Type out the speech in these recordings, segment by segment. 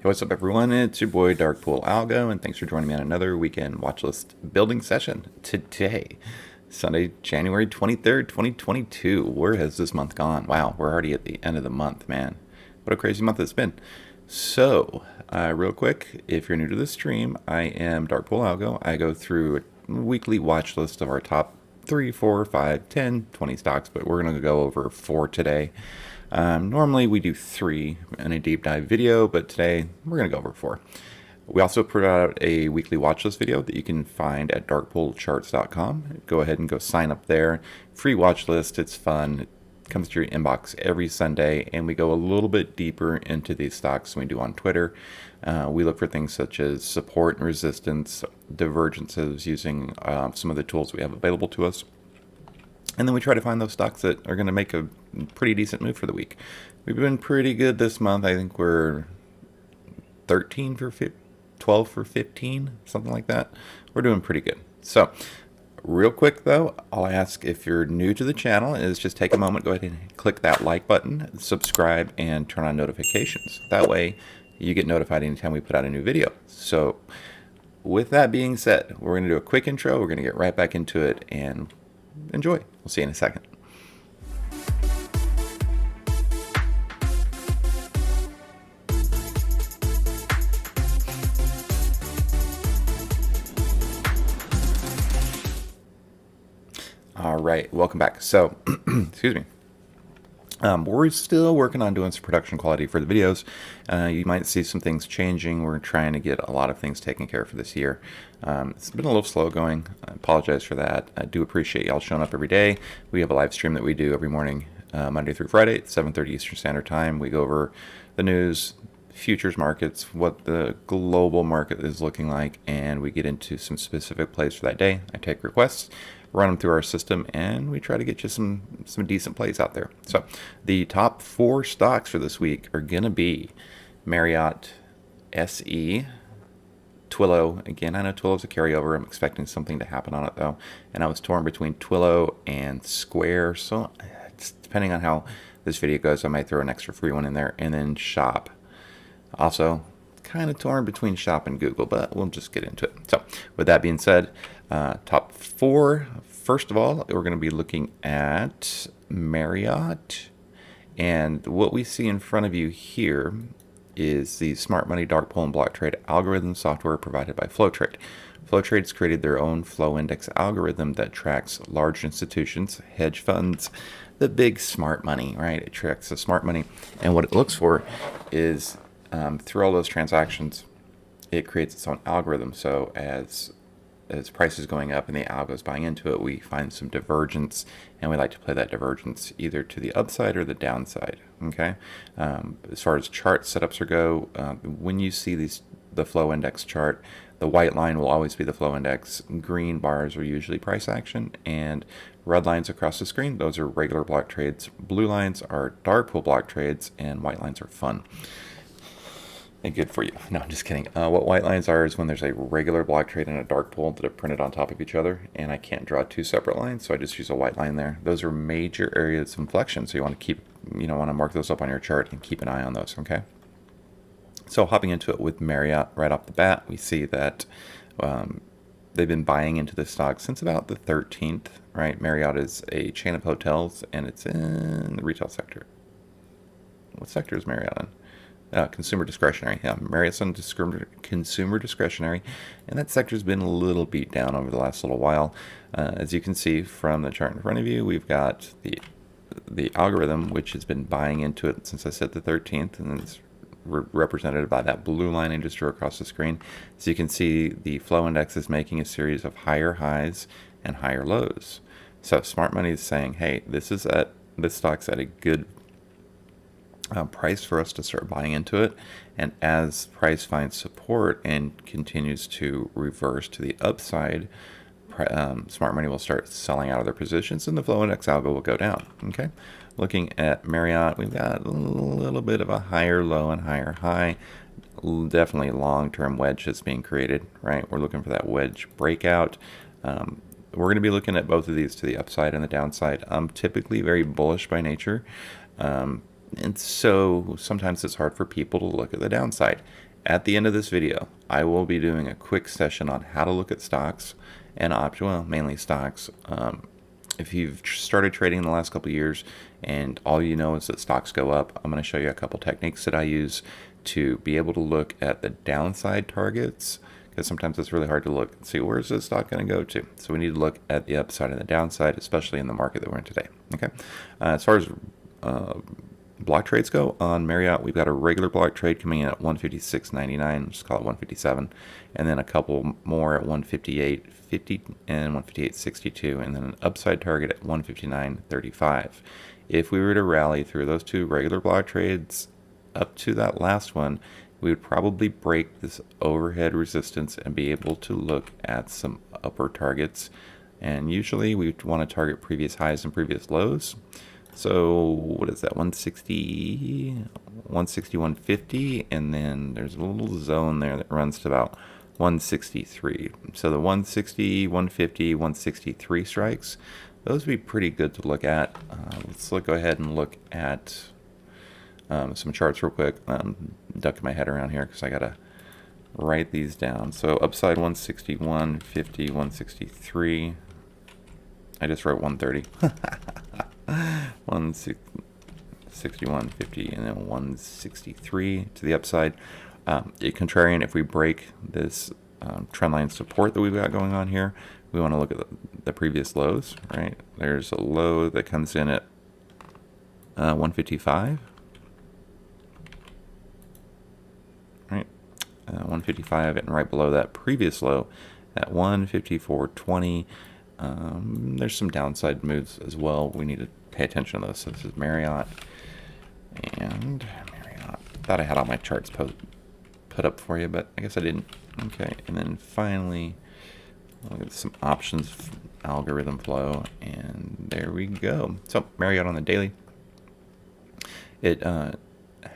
Hey, what's up, everyone? It's your boy TWLO Algo, and thanks for joining me on another weekend watch list building session today, Sunday, January 23rd, 2022. Where has this month gone? Wow, we're already at the end of the month, man. What a crazy month it's been. So, real quick, if you're new to the stream, I am TWLO Algo. I go through a weekly watch list of our top 3, 4, 5, 10, 20 stocks, but we're going to go over 4 today. Normally we do 3 in a deep dive video, but today we're going to go over 4. We also put out a weekly watch list video that you can find at darkpoolcharts.com. Go ahead and go sign up there. Free watch list. It's fun. It comes to your inbox every Sunday, and we go a little bit deeper into these stocks than we do on Twitter. We look for things such as support and resistance, divergences using some of the tools we have available to us. And then we try to find those stocks that are going to make a pretty decent move for the week. We've been pretty good this month. I think we're 13 for 12 for 15, something like that. We're doing pretty good. So, real quick though, I'll ask if you're new to the channel is just take a moment, go ahead and click that like button, subscribe, and turn on notifications. That way you get notified anytime we put out a new video. So, with that being said, we're going to do a quick intro. We're going to get right back into it and enjoy. We'll see you in a second. All right, welcome back. So, excuse me. We're still working on doing some production quality for the videos. You might see some things changing. We're trying to get a lot of things taken care of for this year. It's been a little slow going. I apologize for that. I do appreciate y'all showing up every day. We have a live stream that we do every morning, Monday through Friday at 7:30 Eastern Standard Time. We go over the news, futures markets, what the global market is looking like, and we get into some specific plays for that day. I take requests, run them through our system, and we try to get you some decent plays out there. So the top 4 stocks for this week are going to be Marriott, SE, TWLO. Again, I know TWLO is a carryover. I'm expecting something to happen on it, though. And I was torn between TWLO and Square. So depending on how this video goes, I might throw an extra free one in there. And then Shop. Also, kind of torn between Shop and Google, but we'll just get into it. So with that being said, top 4. First of all, we're going to be looking at Marriott. And what we see in front of you here is the smart money dark pool and block trade algorithm software provided by Flowtrade. Flowtrade's created their own flow index algorithm that tracks large institutions, hedge funds, the big smart money, right? It tracks the smart money. And what it looks for is through all those transactions, it creates its own algorithm. So as price is going up and the algo is buying into it, we find some divergence, and we like to play that divergence either to the upside or the downside. Okay. As far as chart setups go, when you see the flow index chart, the white line will always be the flow index. Green bars are usually price action, and red lines across the screen, those are regular block trades. Blue lines are dark pool block trades, and white lines are fun and good for you. No, I'm just kidding. What white lines are is when there's a regular block trade and a dark pool that are printed on top of each other, and I can't draw 2 separate lines, so I just use a white line there. Those are major areas of inflection, so you want to mark those up on your chart and keep an eye on those, okay? So hopping into it with Marriott right off the bat, we see that they've been buying into this stock since about the 13th, right? Marriott is a chain of hotels, and it's in the retail sector. What sector is Marriott in? Consumer discretionary. Yeah, Marriott's on consumer discretionary, and that sector's been a little beat down over the last little while. As you can see from the chart in front of you, we've got the algorithm, which has been buying into it since I said the 13th, and it's represented by that blue line I just drew across the screen. So you can see the flow index is making a series of higher highs and higher lows. So smart money is saying, hey, this stock's at a good price for us to start buying into it, and as price finds support and continues to reverse to the upside, smart money will start selling out of their positions, and the flow index algo will go down. Okay, looking at Marriott, we've got a little bit of a higher low and higher high. Definitely long-term wedge that's being created, right? We're looking for that wedge breakout. We're going to be looking at both of these to the upside and the downside. I'm typically very bullish by nature. And so sometimes it's hard for people to look at the downside. At the end of this video, I will be doing a quick session on how to look at stocks and options, well, mainly stocks. If you've started trading in the last couple of years and all you know is that stocks go up, I'm going to show you a couple techniques that I use to be able to look at the downside targets, because sometimes it's really hard to look and see where's this stock going to go to. So we need to look at the upside and the downside, especially in the market that we're in today. Okay, as far as block trades go, on Marriott, we've got a regular block trade coming in at 156.99, just call it 157, and then a couple more at 158.50 and 158.62, and then an upside target at 159.35. If we were to rally through those two regular block trades up to that last one, we would probably break this overhead resistance and be able to look at some upper targets. And usually we want to target previous highs and previous lows. So what is that, 160, 150, and then there's a little zone there that runs to about 163. So the 160, 150, 163 strikes, those would be pretty good to look at. Let's go ahead and look at some charts real quick. Ducking my head around here because I gotta write these down. So upside 160, 150, 163. I just wrote 130. 161, 50, and then 163 to the upside. Contrarian, if we break this trend line support that we've got going on here, we want to look at the previous lows, right? There's a low that comes in at 155, right? 155, and right below that previous low at 154.20. There's some downside moves as well. We need to pay attention to those. So this is Marriott and Marriott. Thought I had all my charts put up for you, but I guess I didn't. Okay, and then finally, look at some options algorithm flow, and there we go. So Marriott on the daily, it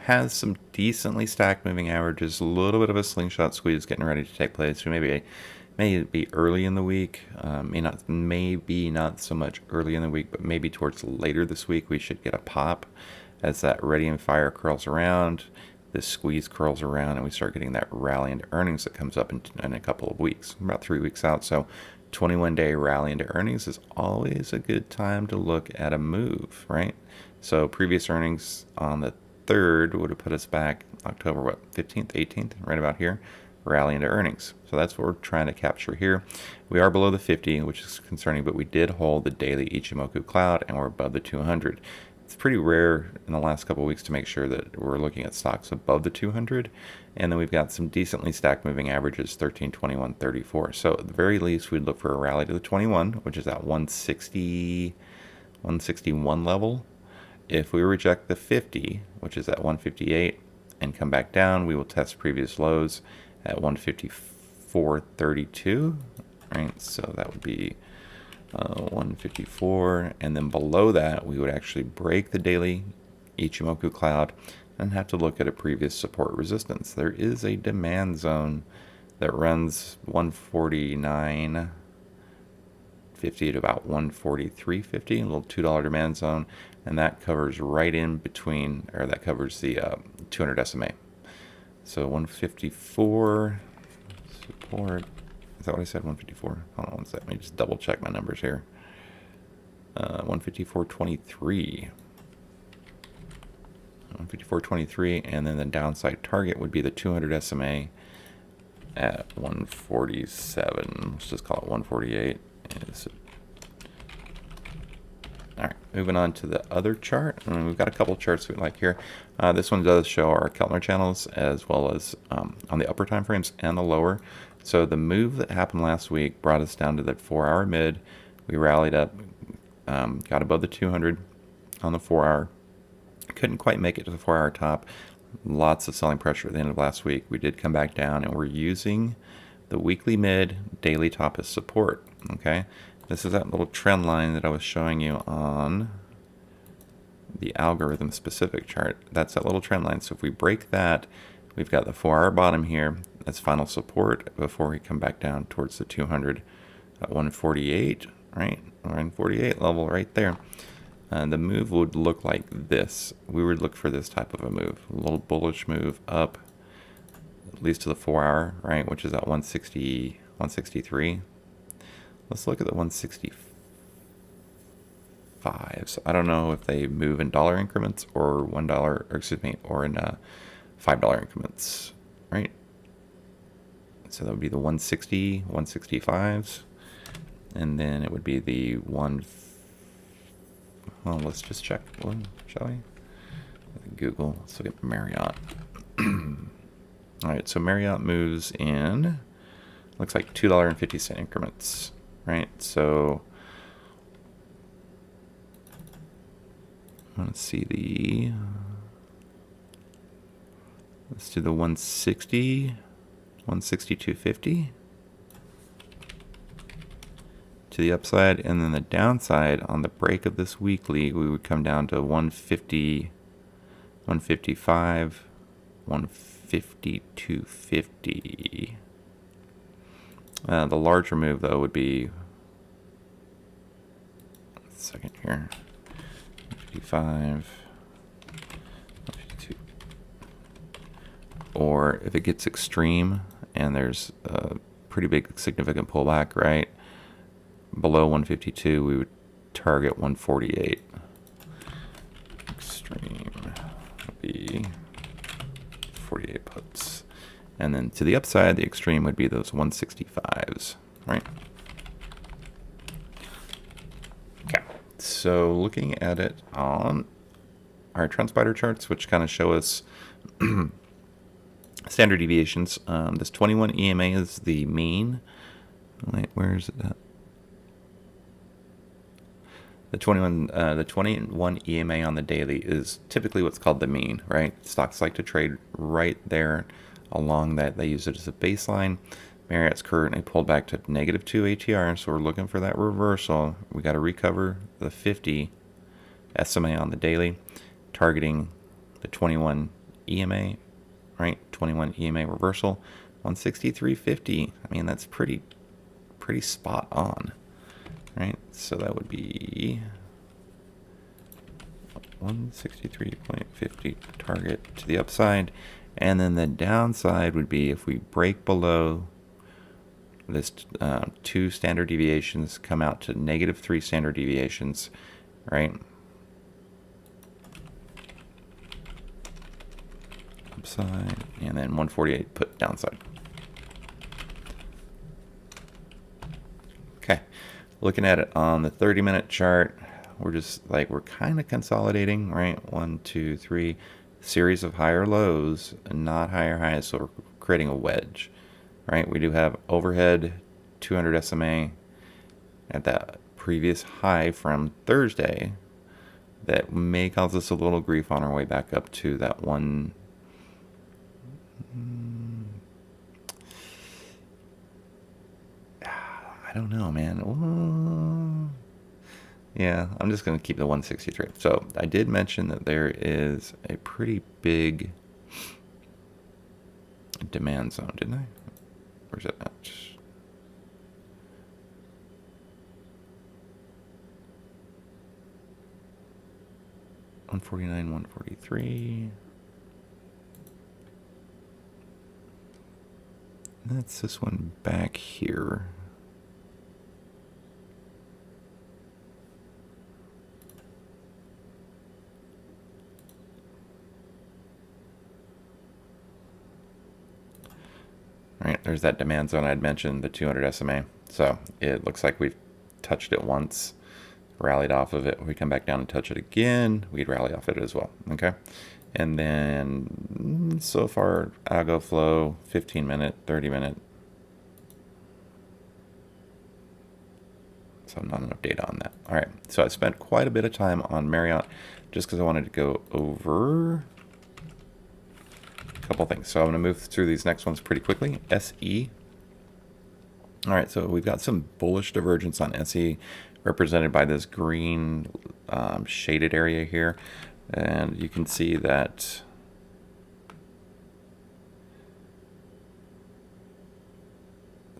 has some decently stacked moving averages, a little bit of a slingshot squeeze getting ready to take place. We may be early in the week, maybe not so much early in the week, but maybe towards later this week we should get a pop as that ready and fire curls around, this squeeze curls around, and we start getting that rally into earnings that comes up in a couple of weeks, about 3 weeks out. So 21-day rally into earnings is always a good time to look at a move, right? So previous earnings on the 3rd would have put us back October 15th, 18th, right about here. Rally into earnings. So that's what we're trying to capture here. We are below the 50, which is concerning, but we did hold the daily Ichimoku cloud, and we're above the 200. It's pretty rare in the last couple of weeks to make sure that we're looking at stocks above the 200. And then we've got some decently stacked moving averages, 13, 21, 34. So at the very least, we'd look for a rally to the 21, which is at 160, 161 level. If we reject the 50, which is at 158, and come back down, we will test previous lows at 154.32, right? So that would be 154, and then below that we would actually break the daily Ichimoku cloud and have to look at a previous support resistance. There is a demand zone that runs 149.50 to about 143.50, a little $2 demand zone, and that covers right in between, or that covers the 200 SMA. So 154 support. Is that what I said? 154. Hold on one second. Let me just double check my numbers here. 154.23. 154.23, and then the downside target would be the 200 SMA at 147. Let's just call it 148. All right, moving on to the other chart. We've got a couple charts we like here. This one does show our Keltner channels as well as on the upper time frames and the lower. So the move that happened last week brought us down to that 4-hour mid. We rallied up, got above the 200 on the 4-hour. Couldn't quite make it to the 4-hour top. Lots of selling pressure at the end of last week. We did come back down, and we're using the weekly mid, daily top as support. Okay, this is that little trend line that I was showing you on the algorithm specific chart. That's that little trend line. So if we break that, we've got the 4-hour bottom here. That's final support before we come back down towards the 200 at 148, right? 148 level right there. The move would look like this. We would look for this type of a move, a little bullish move up, least to the 4-hour, right, which is at 160, 163. Let's look at the 165. So I don't know if they move in dollar increments or $1, or excuse me, or in $5 increments, right? So that would be the 160, 165s, and then it would be the well, let's just check one, shall we? Google. Let's look at Marriott. All right, so Marriott moves in, looks like $2.50 increments, right? So let's see let's do the 160, 162.50 to the upside, and then the downside on the break of this weekly, we would come down to 150, 155, 152.50. The larger move though would be, a second here, 55, 52. Or if it gets extreme and there's a pretty big significant pullback, right, below 152, we would target 148. Extreme would be 48 puts. And then to the upside, the extreme would be those 165s, right? Okay, so looking at it on our trend spider charts, which kind of show us standard deviations. This 21 EMA is the mean. Wait, where is it at? The 21 EMA on the daily is typically what's called the mean, right? Stocks like to trade right there along that. They use it as a baseline. Marriott's currently pulled back to -2 ATR, so we're looking for that reversal. We got to recover the 50 SMA on the daily, targeting the 21 EMA, right? 21 EMA reversal, 163.50. I mean, that's pretty spot on. Right, so that would be 163.50 target to the upside, and then the downside would be if we break below this 2 standard deviations, come out to -3 standard deviations, right? Upside, and then 148 put downside. Okay. Looking at it on the 30-minute chart, we're kind of consolidating, right? 1, 2, 3, series of higher lows and not higher highs, so we're creating a wedge, right? We do have overhead 200 SMA at that previous high from Thursday that may cause us a little grief on our way back up to that one. I don't know, man. Ooh. Yeah, I'm just going to keep the 163. So I did mention that there is a pretty big demand zone, didn't I? Where's it at? 149, 143. That's this one back here. All right, there's that demand zone I'd mentioned, the 200 SMA. So it looks like we've touched it once, rallied off of it. We come back down and touch it again, we'd rally off it as well, okay? And then so far, algo flow, 15-minute, 30-minute. So not enough data on that. All right, so I spent quite a bit of time on Marriott just because I wanted to go over couple things. So I'm going to move through these next ones pretty quickly. SE. All right, so we've got some bullish divergence on SE represented by this green shaded area here. And you can see that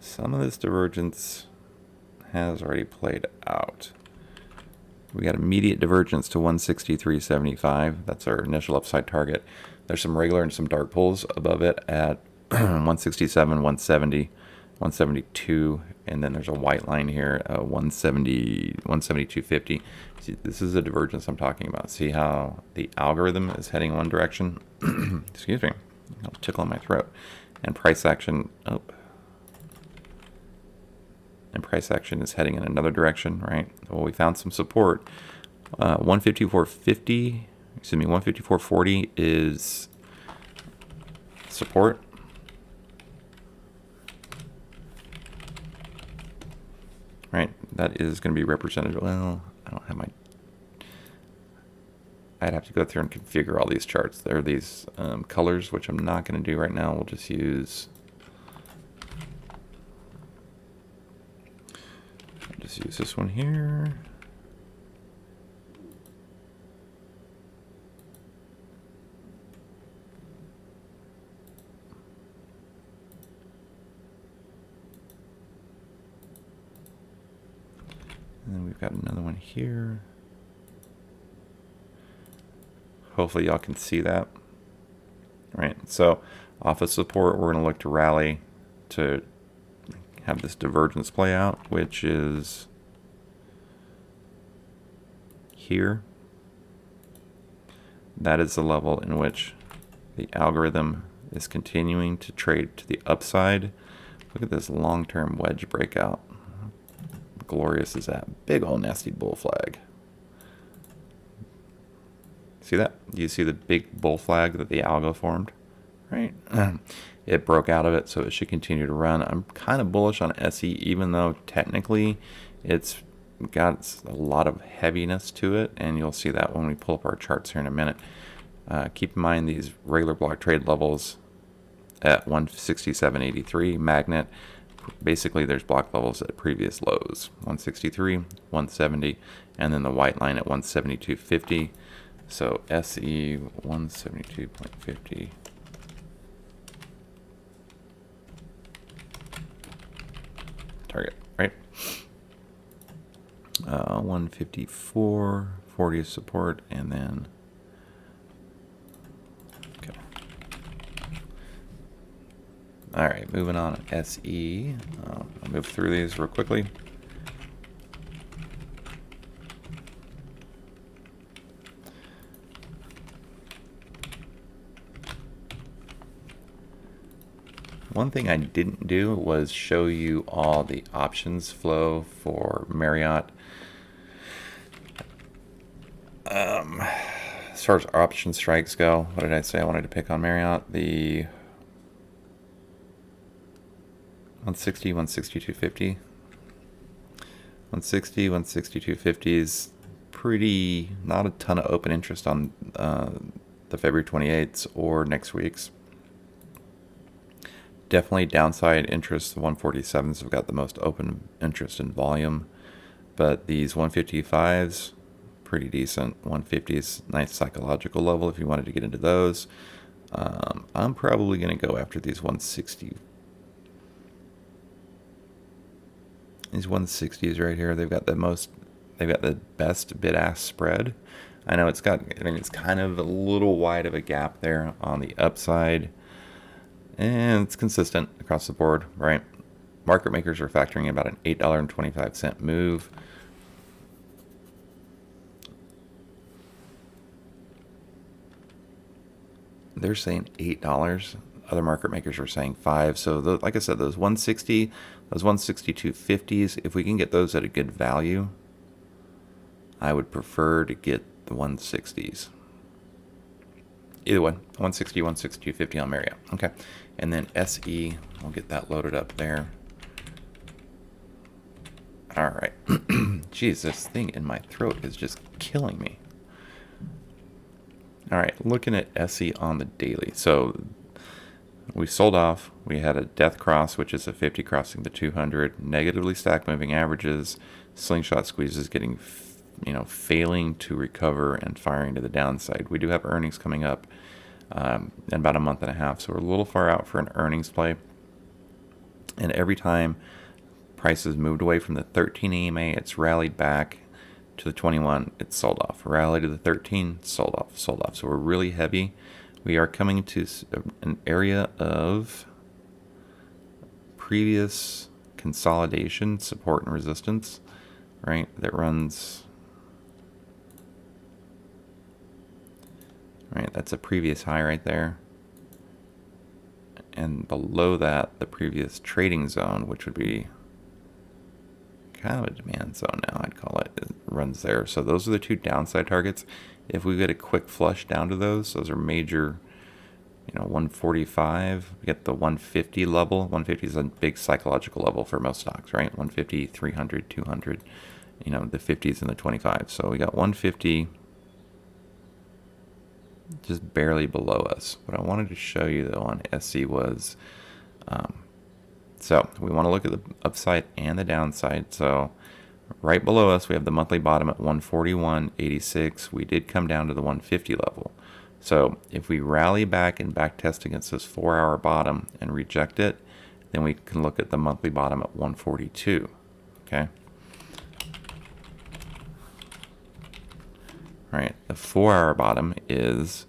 some of this divergence has already played out. We got immediate divergence to 163.75. That's our initial upside target. There's some regular and some dark pulls above it at 167, 170, 172, and then there's a white line here, 170, 172.50. See, this is a divergence I'm talking about. See how the algorithm is heading one direction? Excuse me, I'll tickle in my throat. And price action, and price action is heading in another direction, right? Well, we found some support. 154.50, excuse me, 154.40 is support. Right, that is going to be represented. Well, I don't have my. I'd have to go through and configure all these charts. There are these colors, which I'm not going to do right now. We'll just use. I'll just use this one here. And then we've got another one here. Hopefully y'all can see that. Right, so off of support, we're going to look to rally to have this divergence play out, which is here. That is the level in which the algorithm is continuing to trade to the upside. Look at this long-term wedge breakout. Glorious is that big old nasty bull flag. See that? Do you see the big bull flag that the algo formed? Right? It broke out of it, so it should continue to run. I'm kind of bullish on SE, even though technically it's got a lot of heaviness to it, and you'll see that when we pull up our charts here in a minute. Keep in mind these regular block trade levels at 167.83 magnet. Basically, there's block levels at previous lows, 163, 170, and then the white line at 172.50. So SE 172.50. Target, right? 154.40 is support, and then okay. All right, moving on. SE. I'll move through these real quickly. One thing I didn't do was show you all the options flow for Marriott. As far as option strikes go, what did I say I wanted to pick on Marriott? The 160, 162.50. 160, 162.50 is pretty, not a ton of open interest on the February 28th or next week's. Definitely downside interest. The 147s have got the most open interest in volume, but these 155s, pretty decent. 150s, nice psychological level if you wanted to get into those. I'm probably going to go after these 160. These 160s right here, they've got the best bid-ask spread. I know it's kind of a little wide of a gap there on the upside. And it's consistent across the board, right? Market makers are factoring about an $8.25 move. They're saying $8. Other market makers are saying $5. So like I said, those 160, those 162.50s, if we can get those at a good value, I would prefer to get the 160s. Either one, 160, 162.50 on Marriott. Okay, and then SE, we'll get that loaded up there. All right. Jeez, this thing in my throat is just killing me. All right, looking at SE on the daily. So we sold off. We had a death cross, which is a 50 crossing the 200. Negatively stacked moving averages. Slingshot squeezes getting, failing to recover and firing to the downside. We do have earnings coming up in about a month and a half, so we're a little far out for an earnings play. And every time prices moved away from the 13 EMA, it's rallied back to the 21, it's sold off. Rally to the 13, sold off, sold off. So we're really heavy. We are coming to an area of previous consolidation, support and resistance, right? That runs, right? That's a previous high right there. And below that, the previous trading zone, which would be kind of a demand zone now, I'd call it, runs there. So those are the two downside targets. If we get a quick flush down to those are major, 145, we get the 150 level. 150 is a big psychological level for most stocks, right? 150, 300, 200, the 50s and the 25s. So we got 150 just barely below us. What I wanted to show you though on SC was, so we want to look at the upside and the downside. So right below us, we have the monthly bottom at 141.86. We did come down to the 150 level. So if we rally back and back test against this 4-hour bottom and reject it, then we can look at the monthly bottom at 142. Okay. All right. The 4-hour bottom is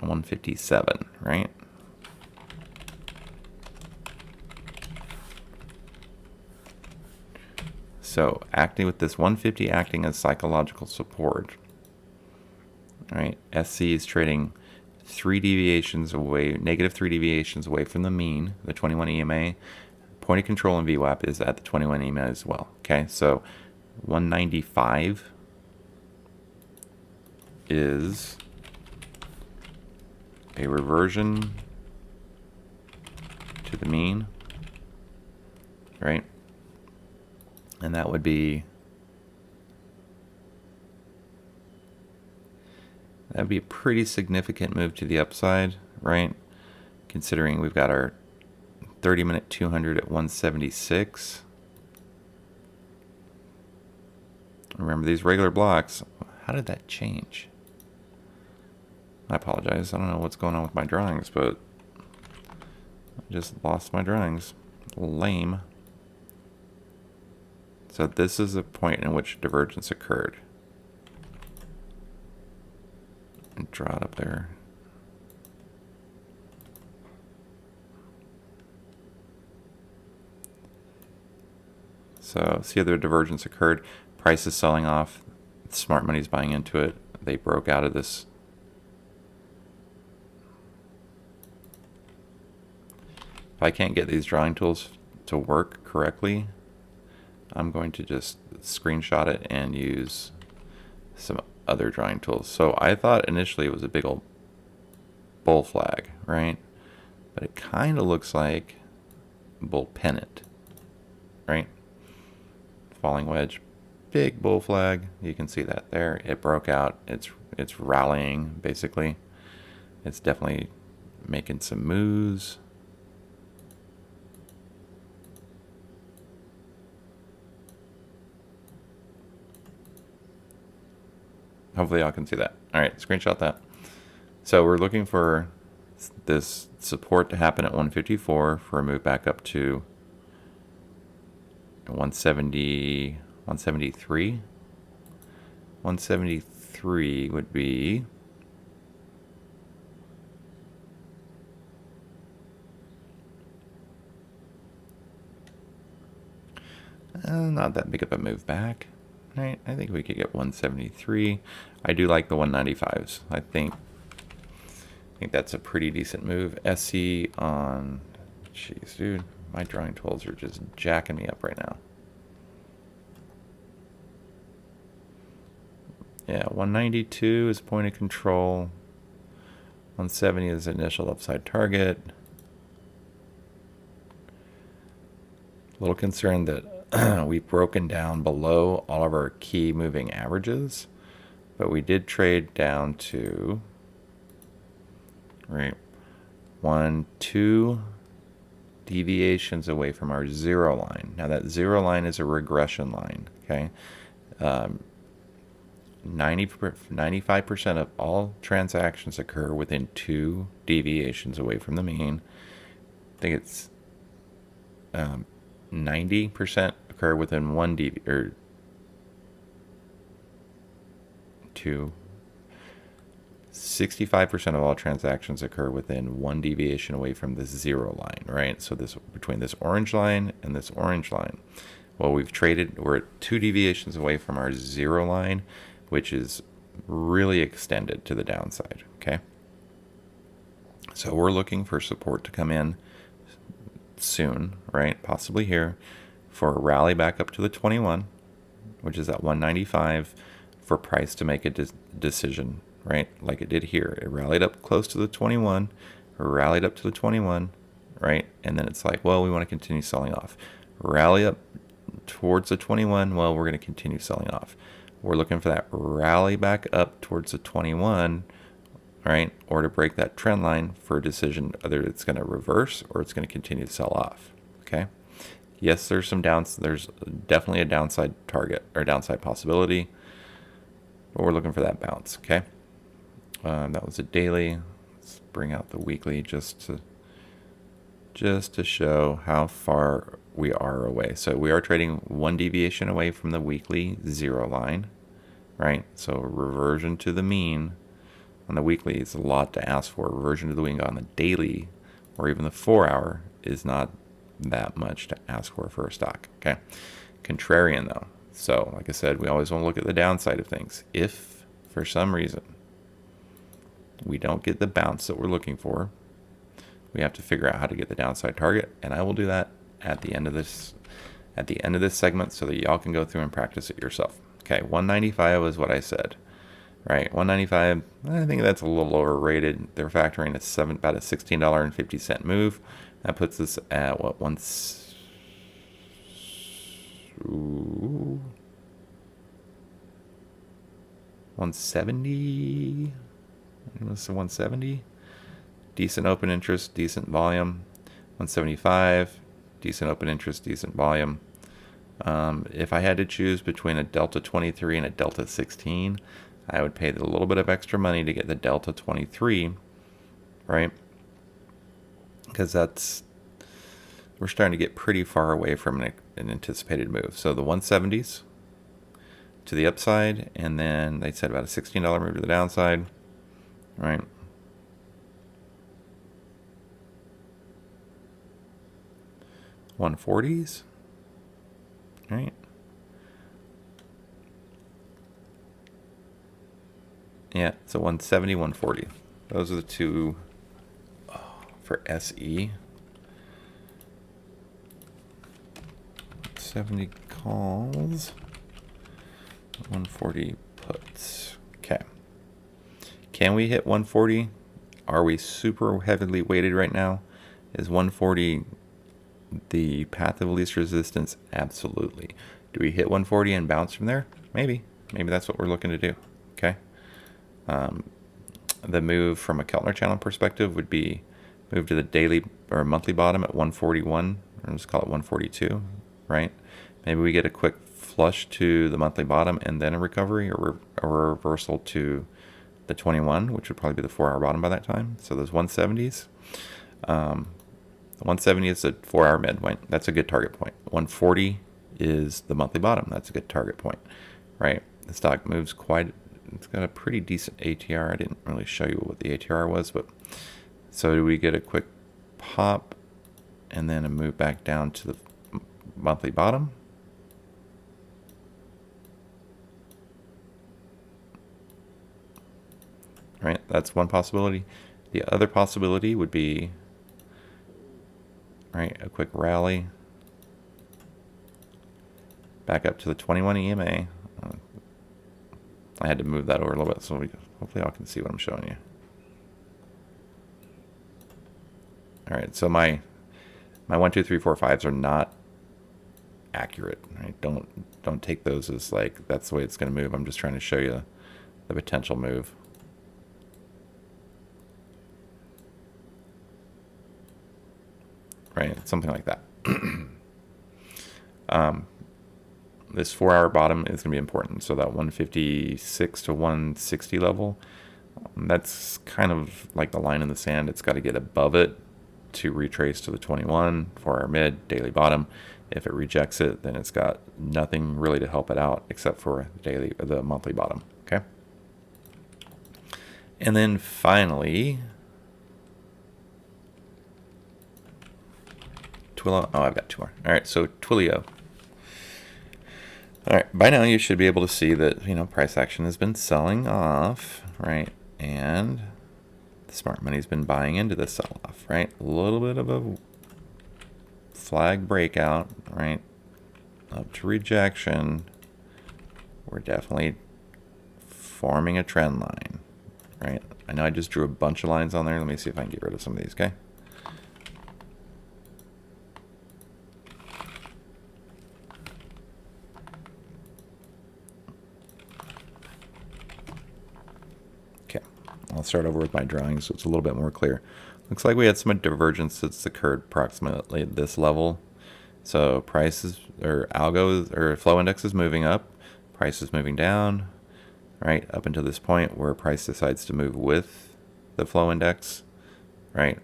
157, right? So acting with this 150 acting as psychological support, right? SC is trading 3 deviations away, negative 3 deviations away from the mean, the 21 EMA. Point of control in VWAP is at the 21 EMA as well. Okay, so 195 is a reversion to the mean, right? And that would be, that'd be a pretty significant move to the upside, right? Considering we've got our 30-minute 200 at 176. Remember these regular blocks, how did that change? I apologize, I don't know what's going on with my drawings, but I just lost my drawings. Lame. So this is the point in which divergence occurred. And draw it up there. So see how the divergence occurred. Price is selling off. Smart money's buying into it. They broke out of this. If I can't get these drawing tools to work correctly, I'm going to just screenshot it and use some other drawing tools. So I thought initially it was a big old bull flag, right? But it kind of looks like bull pennant, right? Falling wedge, big bull flag. You can see that there. It broke out. It's rallying basically. It's definitely making some moves. Hopefully y'all can see that. All right, screenshot that. So we're looking for this support to happen at 154 for a move back up to 170, 173. 173 would be not that big of a move back. Right, I think we could get 173. I do like the 195s. I think that's a pretty decent move. SC on, jeez, dude, my drawing tools are just jacking me up right now. Yeah, 192 is point of control. 170 is initial upside target. A little concerned that we've broken down below all of our key moving averages, but we did trade down to, right, 2 deviations away from our zero line. Now that zero line is a regression line, okay? 95% of all transactions occur within 2 deviations away from the mean. I think it's 90% occur within 1 deviation, or 2. 65% of all transactions occur within one deviation away from the zero line, right? So this between this orange line and this orange line. Well, we're at 2 deviations away from our zero line, which is really extended to the downside, okay? So we're looking for support to come in soon, right? Possibly here for a rally back up to the 21, which is at 195, for price to make a decision, right? Like it did here. It rallied up close to the 21, rallied up to the 21, right? And then it's like, well, we want to continue selling off. Rally up towards the 21, well, we're going to continue selling off. We're looking for that rally back up towards the 21, right? Or to break that trend line for a decision, whether it's going to reverse or it's going to continue to sell off, okay? Yes, there's definitely a downside target or downside possibility, but we're looking for that bounce, okay? That was a daily. Let's bring out the weekly just to show how far we are away. So we are trading 1 deviation away from the weekly zero line, right? So reversion to the mean on the weekly is a lot to ask for. Reversion to the mean on the daily or even the 4-hour is not that much to ask for a stock, okay? Contrarian though. So like I said, we always want to look at the downside of things. If for some reason we don't get the bounce that we're looking for, we have to figure out how to get the downside target, and I will do that at the end of this segment so that y'all can go through and practice it yourself. Okay, 195 is what I said, right? 195, I think that's a little overrated. They're factoring about a $16.50 move. That puts us at what, 170? What's the 170? Decent open interest, decent volume. 175, decent open interest, decent volume. If I had to choose between a Delta 23 and a Delta 16, I would pay a little bit of extra money to get the Delta 23, right? Because we're starting to get pretty far away from an anticipated move. So the 170s to the upside, and then they said about a $16 move to the downside, right? $140s, right? Yeah, so 170, 140. Those are the two for SE. 70 calls, 140 puts. Okay. Can we hit 140? Are we super heavily weighted right now? Is 140 the path of least resistance? Absolutely. Do we hit 140 and bounce from there? Maybe. Maybe that's what we're looking to do. Okay. The move from a Keltner channel perspective would be move to the daily or monthly bottom at 141, or let's call it 142, right? Maybe we get a quick flush to the monthly bottom and then a recovery or a reversal to the 21, which would probably be the 4-hour bottom by that time. So those 170s. 170 is the 4-hour midpoint. That's a good target point. 140 is the monthly bottom. That's a good target point, right? The stock moves it's got a pretty decent ATR. I didn't really show you what the ATR was, but so do we get a quick pop and then a move back down to the monthly bottom? Right, that's one possibility. The other possibility would be, right, a quick rally back up to the 21 EMA. I had to move that over a little bit so hopefully y'all can see what I'm showing you. All right, so my 1, 2, 3, 4, 5s are not accurate. Right? Don't take those as like that's the way it's going to move. I'm just trying to show you the potential move. Right, something like that. This 4-hour bottom is going to be important. So that 156 to 160 level, that's kind of like the line in the sand. It's got to get above it to retrace to the 21, 4-hour mid, daily bottom. If it rejects it, then it's got nothing really to help it out except for the monthly bottom. Okay. And then finally, TWLO. Oh, I've got two more. All right, so TWLO. All right, by now you should be able to see that, you know, price action has been selling off, right? And the smart money's been buying into the sell-off, right? A little bit of a flag breakout, right? Up to rejection. We're definitely forming a trend line, right? I know I just drew a bunch of lines on there. Let me see if I can get rid of some of these, okay? I'll start over with my drawing so it's a little bit more clear. Looks like we had some divergence that's occurred approximately at this level. So prices or algo or flow index is moving up, price is moving down, right? Up until this point where price decides to move with the flow index, right?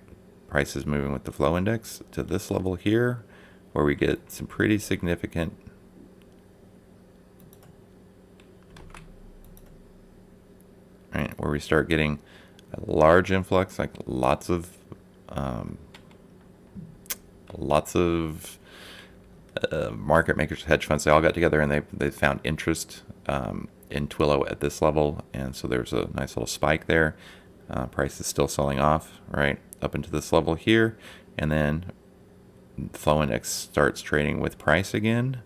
Price is moving with the flow index to this level here where we get some pretty significant right, where we start getting a large influx, like lots of market makers, hedge funds. They all got together and they found interest in TWLO at this level, and so there's a nice little spike there. Price is still selling off, right, up into this level here, and then the flow index starts trading with price again,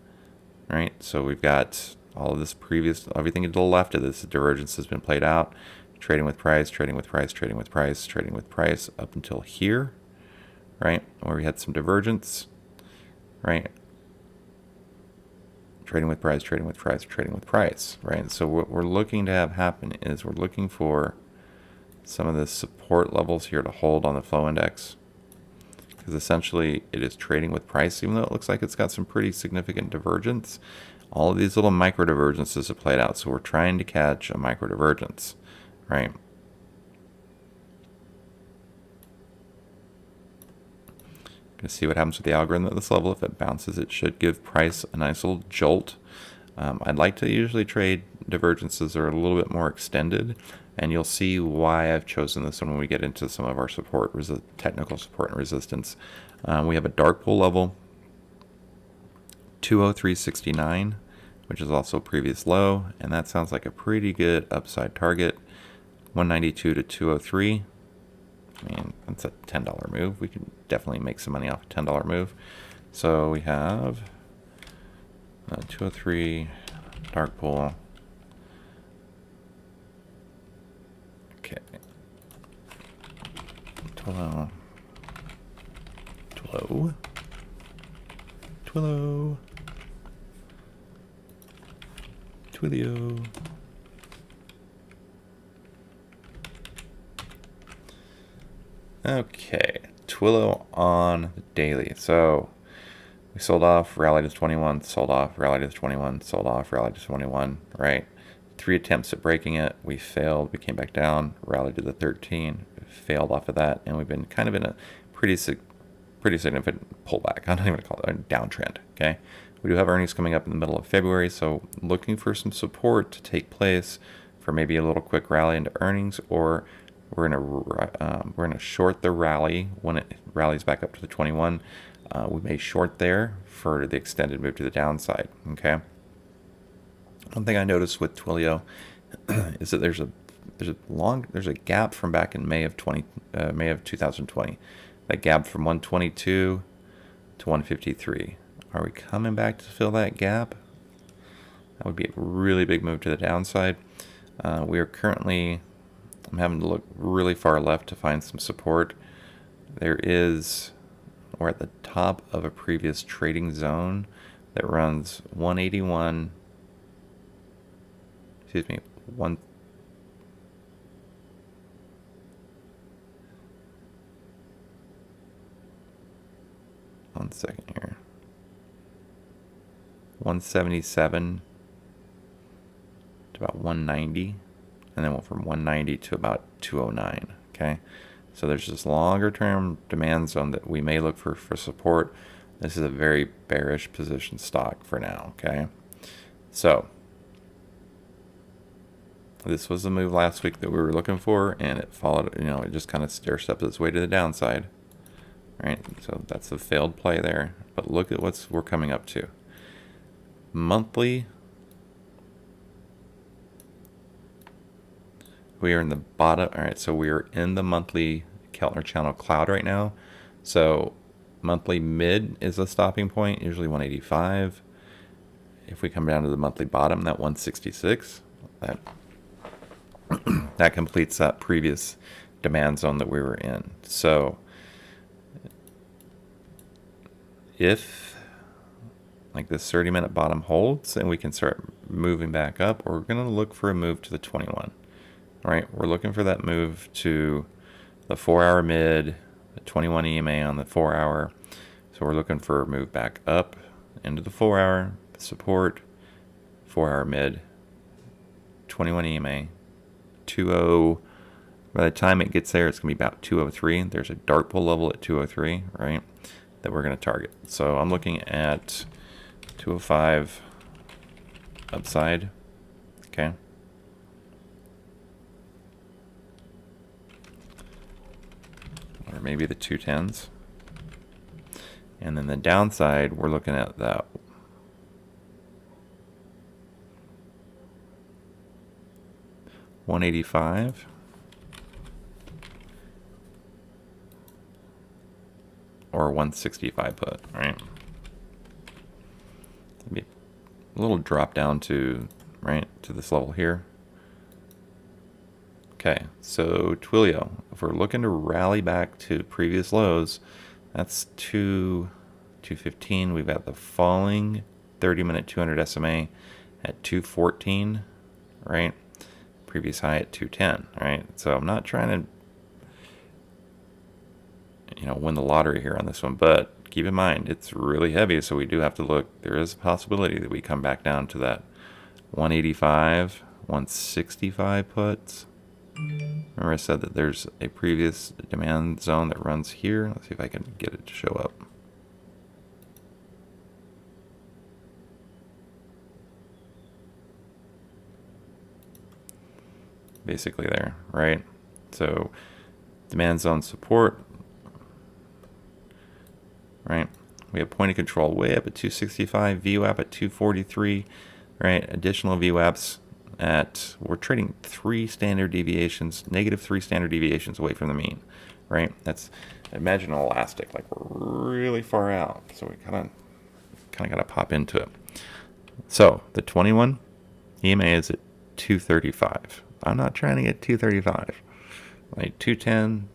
right? So we've got all of this previous, everything to the left of this divergence has been played out. Trading with price, trading with price, trading with price, trading with price up until here, right? Where we had some divergence, right? Trading with price, trading with price, trading with price, right? So what we're looking to have happen is we're looking for some of the support levels here to hold on the flow index, because essentially it is trading with price, even though it looks like it's got some pretty significant divergence. All of these little micro divergences have played out, so we're trying to catch a micro divergence, right? Going to see what happens with the algorithm at this level. If it bounces, it should give price a nice little jolt. I'd like to usually trade divergences that are a little bit more extended, and you'll see why I've chosen this one when we get into some of our support, technical support and resistance. We have a dark pool level, 203.69, which is also previous low, and that sounds like a pretty good upside target. 192 to 203. I mean, that's a $10 move. We can definitely make some money off a $10 move. So we have 203 dark pool. Okay. TWLO. TWLO. TWLO. TWLO. Okay, TWLO on the daily. So we sold off, rallied to 21, sold off, rallied to 21, sold off, rallied to 21, right? 3 attempts at breaking it. We failed. We came back down, rallied to the 13, failed off of that, and we've been kind of in a pretty significant pullback. I don't even call it a downtrend, okay? We do have earnings coming up in the middle of February, so looking for some support to take place for maybe a little quick rally into earnings, or we're gonna short the rally when it rallies back up to the 21. We may short there for the extended move to the downside. Okay. One thing I noticed with TWLO is that there's a gap from back in May of 2020. That gap from 122 to 153. Are we coming back to fill that gap? That would be a really big move to the downside. We are currently, I'm having to look really far left to find some support. We're at the top of a previous trading zone that runs 181, excuse me, one second here. 177 to about 190, and then went from 190 to about 209. Okay, so there's this longer term demand zone that we may look for support. This is a very bearish position stock for now. Okay, so This was the move last week that we were looking for, and it followed, you know, it just kind of stair-stepped its way to the downside, right? So that's a failed play there. But look at what we're coming up to. Monthly, we are in the bottom. All right, so we are in the monthly Keltner channel cloud right now. So monthly mid is a stopping point, usually 185. If we come down to the monthly bottom, that 166, that completes that previous demand zone that we were in. So if like this 30-minute bottom holds and we can start moving back up, we're going to look for a move to the 21. All right, we're looking for that move to the 4-hour mid, the 21 EMA on the 4-hour. So we're looking for a move back up into the 4-hour, support, 4-hour mid, 21 EMA, 20. By the time it gets there, it's going to be about 203. There's a dark pull level at 203, right, that we're going to target. So I'm looking at 205 upside, okay. Or maybe the 210s. And then the downside, we're looking at that 185 or 165 put, right? Maybe a little drop down to, right, to this level here. Okay, so TWLO, if we're looking to rally back to previous lows, that's 215. We've got the falling 30-minute 200 SMA at 214, right? Previous high at 210, right? So I'm not trying to, you know, win the lottery here on this one, but keep in mind it's really heavy, so we do have to look. There is a possibility that we come back down to that 185, 165 puts. Remember I said that there's a previous demand zone that runs here. Let's see if I can get it to show up. Basically there, right? So demand zone support, right? We have point of control way up at 265, VWAP at 243, right? Additional VWAPs at, we're trading 3 standard deviations, negative 3 standard deviations away from the mean, right? That's, imagine an elastic, like we're really far out. So we kind of got to pop into it. So the 21 EMA is at 235. I'm not trying to get 235. Like 210,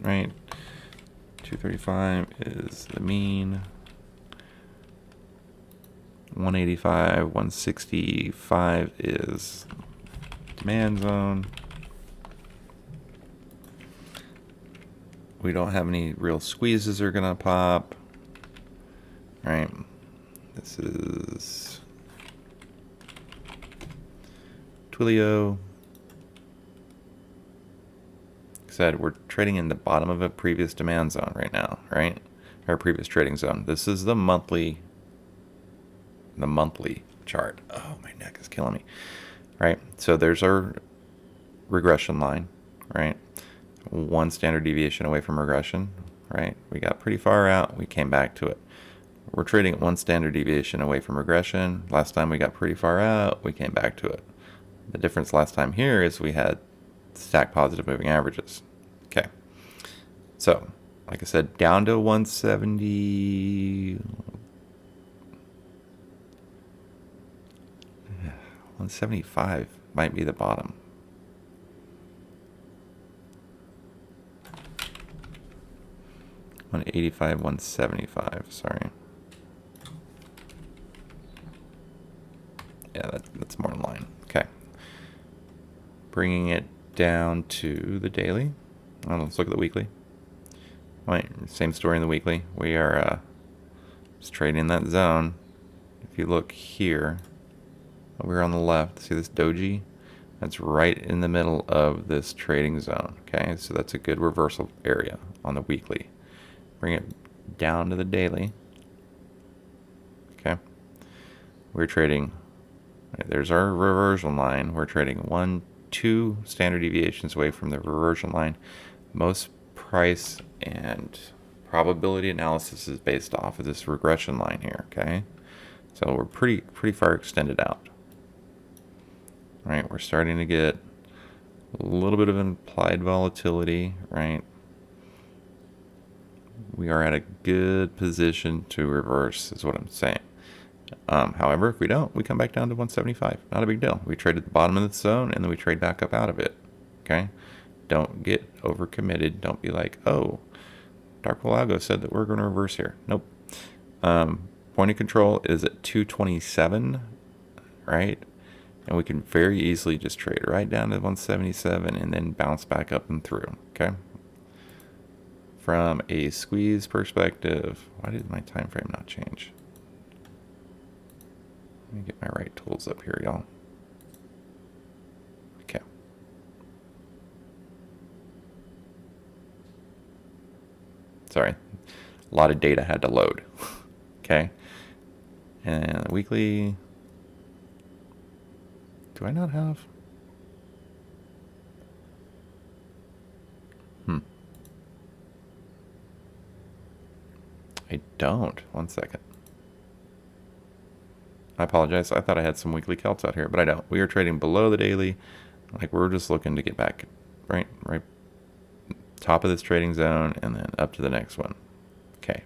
right? 235 is the mean. 185, 165 is demand zone. We don't have any real squeezes are gonna pop, right? This is TWLO. Said we're trading in the bottom of a previous demand zone right now, right? Our previous trading zone. This is the monthly chart. Oh, my neck is killing me. Right? So there's our regression line, right? 1 standard deviation away from regression, right? We got pretty far out. We came back to it. We're trading at 1 standard deviation away from regression. Last time we got pretty far out. We came back to it. The difference last time here is we had stack positive moving averages. Okay. So, like I said, down to 170. 175 might be the bottom. $185, 175, sorry. Yeah, that's more in line. Okay. Bringing it down to the daily. Let's look at the weekly. Right, same story in the weekly. We are just trading in that zone. If you look here, over on the left, see this doji? That's right in the middle of this trading zone. Okay, so that's a good reversal area on the weekly. Bring it down to the daily. Okay, we're trading. There's our reversion line. We're trading 1, 2 standard deviations away from the reversion line. Most price and probability analysis is based off of this regression line here, okay? So we're pretty far extended out. Right, we're starting to get a little bit of implied volatility, right? We are at a good position to reverse, is what I'm saying. However, if we don't, we come back down to 175. Not a big deal. We trade at the bottom of the zone, and then we trade back up out of it. Okay? Don't get overcommitted. Don't be like, oh, TWLO algo said that we're going to reverse here. Nope. Point of control is at 227, right? And we can very easily just trade right down to 177 and then bounce back up and through. Okay? From a squeeze perspective, why did my time frame not change? Let me get my right tools up here, y'all. Okay. Sorry. A lot of data had to load. Okay. And weekly. Do I not have? I don't. One second. I apologize. I thought I had some weekly calcs out here, but I don't. We are trading below the daily. Like, we're just looking to get back right top of this trading zone and then up to the next one. Okay.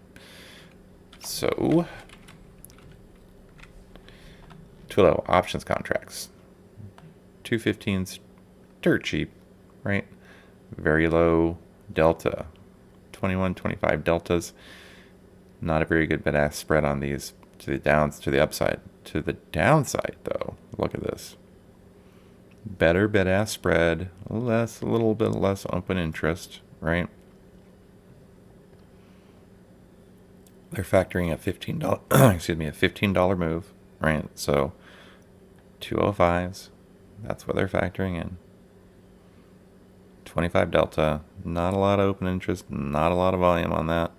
So, TWLO options contracts. 215's dirt cheap, right? Very low delta. 21, 25 deltas. Not a very good bid-ask spread on these to the upside. To the downside, though, look at this. Better bid-ask spread, a little bit less open interest, right? They're factoring a $15, excuse me, a $15 move, right? So 205s, that's what they're factoring in. 25 delta, not a lot of open interest, not a lot of volume on that.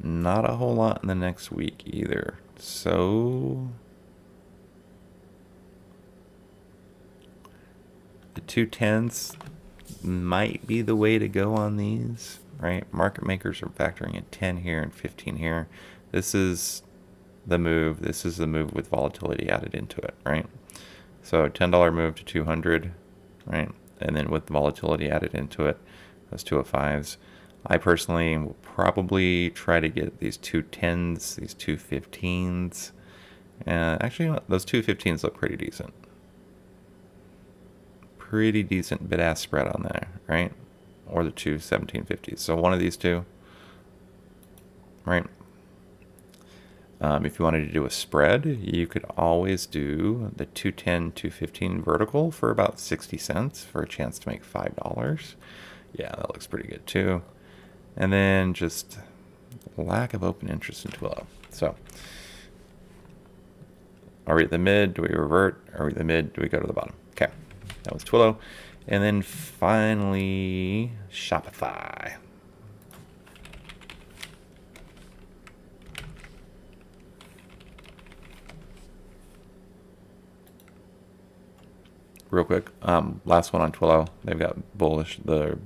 Not a whole lot in the next week either. So the 210s might be the way to go on these, right? Market makers are factoring in 10 here and 15 here. This is the move. This is the move with volatility added into it, right? So $10 move to 200, right? And then with volatility added into it, those 205s. I personally will probably try to get these 210s, these 215s. Actually, those 215s look pretty decent. Pretty decent bid-ask spread on there, right? Or the two 1750s. So one of these two, right? If you wanted to do a spread, you could always do the 210, 215 vertical for about 60 cents for a chance to make $5. Yeah, that looks pretty good too. And then just lack of open interest in TWLO. So, are we at the mid? Do we revert? Are we at the mid? Do we go to the bottom? Okay, that was TWLO. And then finally, Shopify. Real quick, last one on TWLO. They've got bullish. The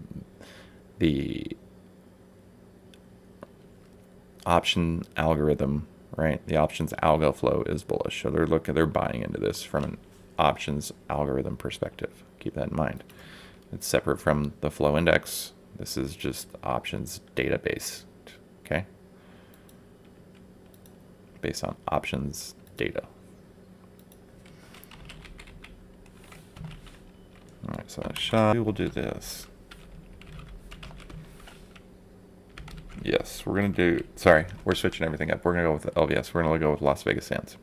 option algorithm, right? The options algo flow is bullish. So they're buying into this from an options algorithm perspective. Keep that in mind. It's separate from the flow index. This is just options database, okay? Based on options data. All right, so we will do this. Yes, we're going to do, sorry, we're switching everything up. We're going to go with LVS. We're going to go with Las Vegas Sands.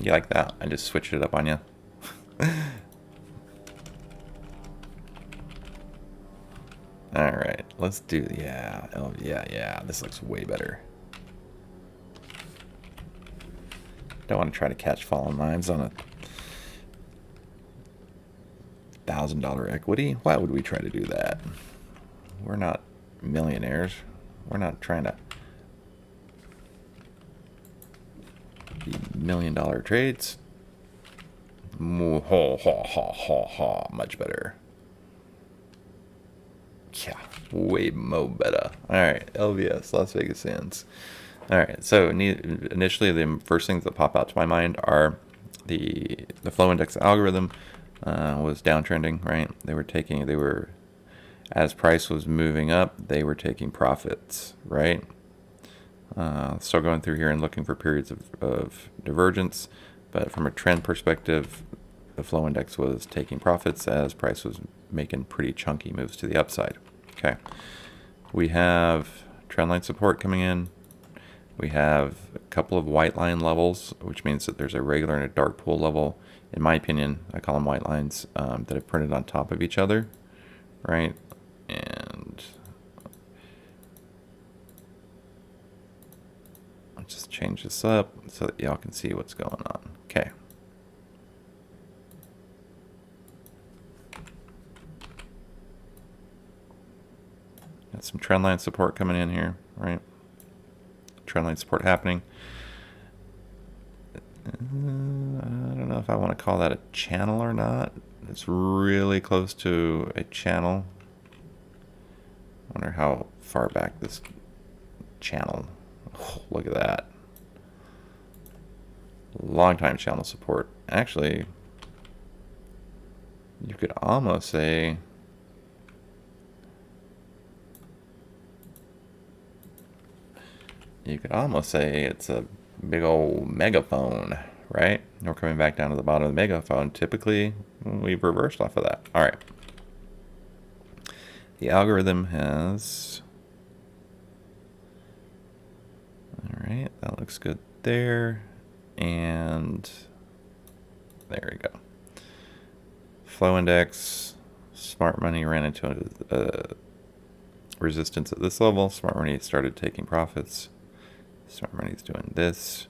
You like that? I just switched it up on you. All right, let's do, yeah, this looks way better. Don't want to try to catch fallen lines on a $1,000 equity. Why would we try to do that? We're not millionaires. We're not trying to be $1 million trades. Ha ha ha ha ha. Much better. Yeah, way mo better. All right, LVS, Las Vegas Sands. All right, so initially the first things that pop out to my mind are the flow index algorithm was downtrending, right? They were as price was moving up, they were taking profits, right? So going through here and looking for periods of divergence, but from a trend perspective, the flow index was taking profits as price was making pretty chunky moves to the upside. Okay, we have trendline support coming in. We have a couple of white line levels, which means that there's a regular and a dark pool level. In my opinion, I call them white lines that have printed on top of each other, right? And I'll just change this up so that y'all can see what's going on. Okay. Got some trendline support coming in here, right? Trendline support happening. I don't know if I want to call that a channel or not. It's really close to a channel. I wonder how far back this channel. Oh, look at that. Long time channel support. Actually, you could almost say it's a big old megaphone, right? We're coming back down to the bottom of the megaphone. Typically, we've reversed off of that. All right. The algorithm has... All right, that looks good there. And there we go. Flow index, smart money ran into a resistance at this level. Smart money started taking profits. Smart money's doing this.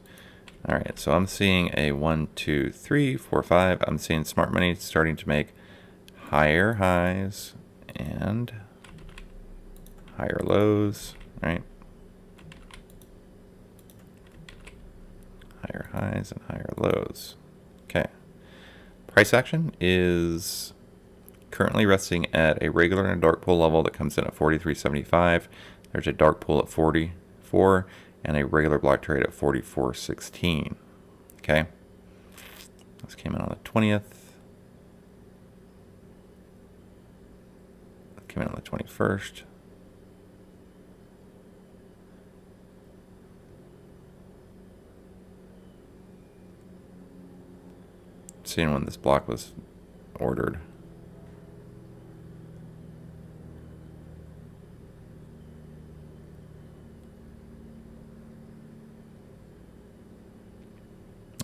All right, so I'm seeing a 1, 2, 3, 4, 5. I'm seeing smart money starting to make higher highs and higher lows, right? Higher highs and higher lows. Okay. Price action is currently resting at a regular and a dark pool level that comes in at 43.75. There's a dark pool at 44 and a regular block trade at 44.16. Okay. This came in on the 20th. That came in on the 21st. Seeing when this block was ordered.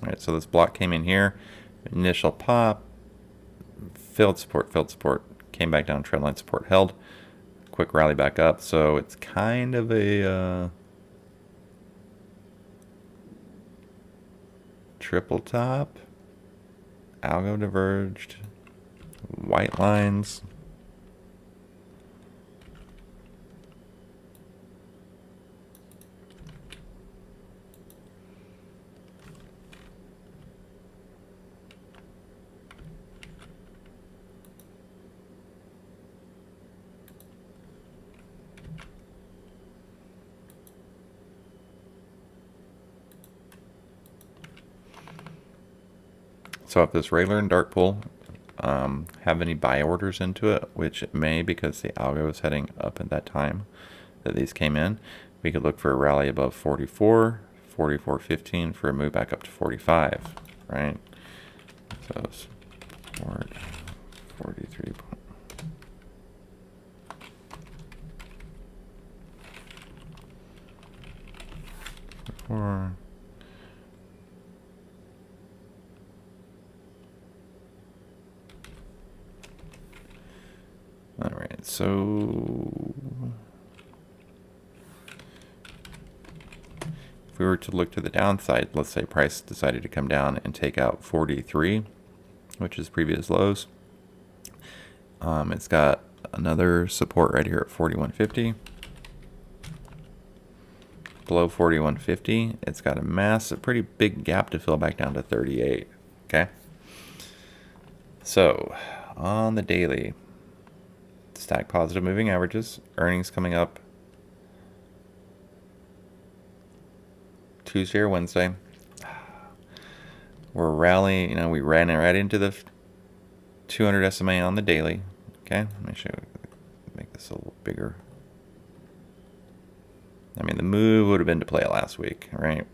All right, so this block came in here, initial pop, failed support, came back down, trendline support held, quick rally back up. So it's kind of a triple top, algo diverged, white lines. So if this regular and dark pool have any buy orders into it, which it may because the algo is heading up at that time that these came in, we could look for a rally above 44, 44.15 for a move back up to 45, right? So support 43. All right, so if we were to look to the downside, let's say price decided to come down and take out 43, which is previous lows, It's got another support right here at 41.50. Below 41.50, it's got a pretty big gap to fill back down to 38. Okay. So on the daily, stack positive moving averages, earnings coming up Tuesday or Wednesday. We're rallying, we ran right into the 200 SMA on the daily. Okay, let me show you, make this a little bigger. I mean, the move would have been to play last week, right?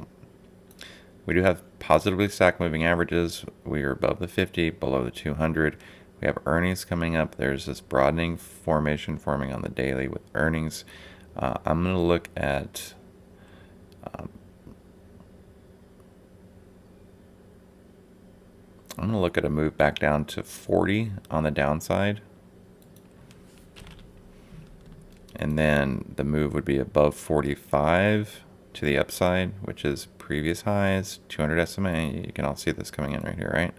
We do have positively stacked moving averages. We are above the 50, below the 200. We have earnings coming up. There's this broadening formation forming on the daily with earnings. I'm going to look at a move back down to 40 on the downside. And then the move would be above 45 to the upside, which is previous highs, 200 SMA. You can all see this coming in right here, right?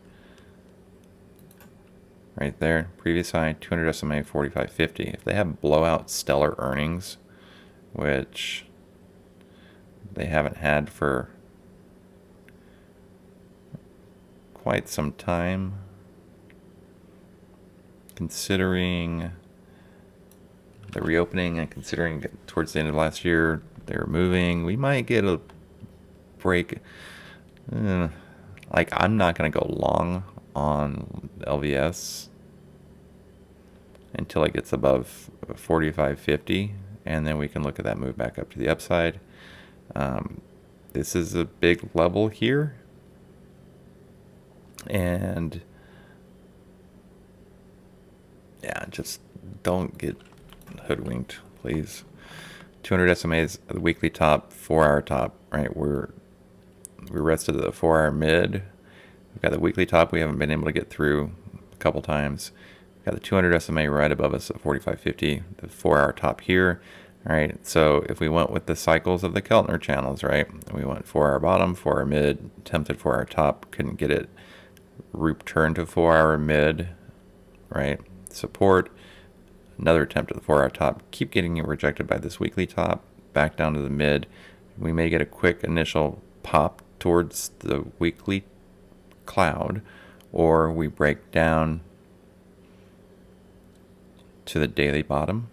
Right there, previous high, 200 SMA, 45.50. If they have blowout stellar earnings, which they haven't had for quite some time, considering the reopening and considering towards the end of last year they're moving, we might get a break. Like, I'm not going to go long on LVS until it gets above 45.50, and then we can look at that move back up to the upside. This is a big level here, and yeah, just don't get hoodwinked, please. 200 SMAs, the weekly top, 4-hour top, right? We rested at the 4-hour mid. We've got the weekly top we haven't been able to get through a couple times. We've got the 200 SMA right above us at 45.50, the 4-hour top here. All right, so if we went with the cycles of the Keltner channels, right? We went 4-hour bottom, 4-hour mid, attempted 4-hour top, couldn't get it. Returned to 4-hour mid, right? Support. Another attempt at the 4-hour top. Keep getting it rejected by this weekly top. Back down to the mid. We may get a quick initial pop towards the weekly cloud, or we break down to the daily bottom,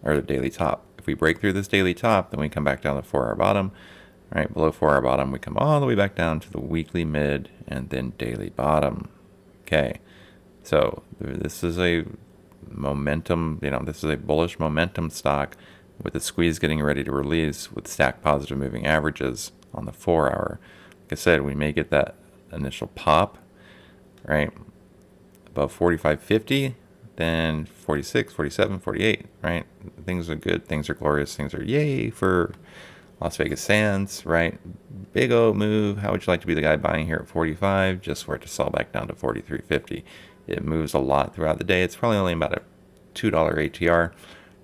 or the daily top. If we break through this daily top, then we come back down to the 4-hour bottom. All right, below 4-hour bottom, we come all the way back down to the weekly mid and then daily bottom. Okay, so this is a momentum, this is a bullish momentum stock with a squeeze getting ready to release with stacked positive moving averages on the 4-hour. Like I said, we may get that initial pop, right, above 45.50, then 46, 47, 48, right? Things are good, things are glorious, things are yay for Las Vegas Sands, right? Big O move. How would you like to be the guy buying here at 45 just for it to sell back down to 43.50? It moves a lot throughout the day. It's probably only about a $2 ATR,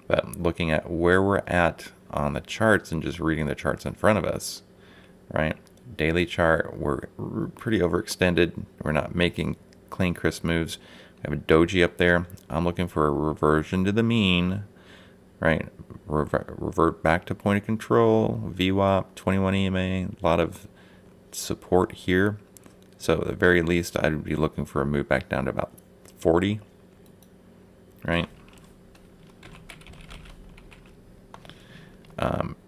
but looking at where we're at on the charts and just reading the charts in front of us, right? Daily chart, we're pretty overextended. We're not making clean, crisp moves. We have a doji up there. I'm looking for a reversion to the mean, right? Revert back to point of control, VWAP, 21 EMA, a lot of support here. So at the very least, I'd be looking for a move back down to about 40, right?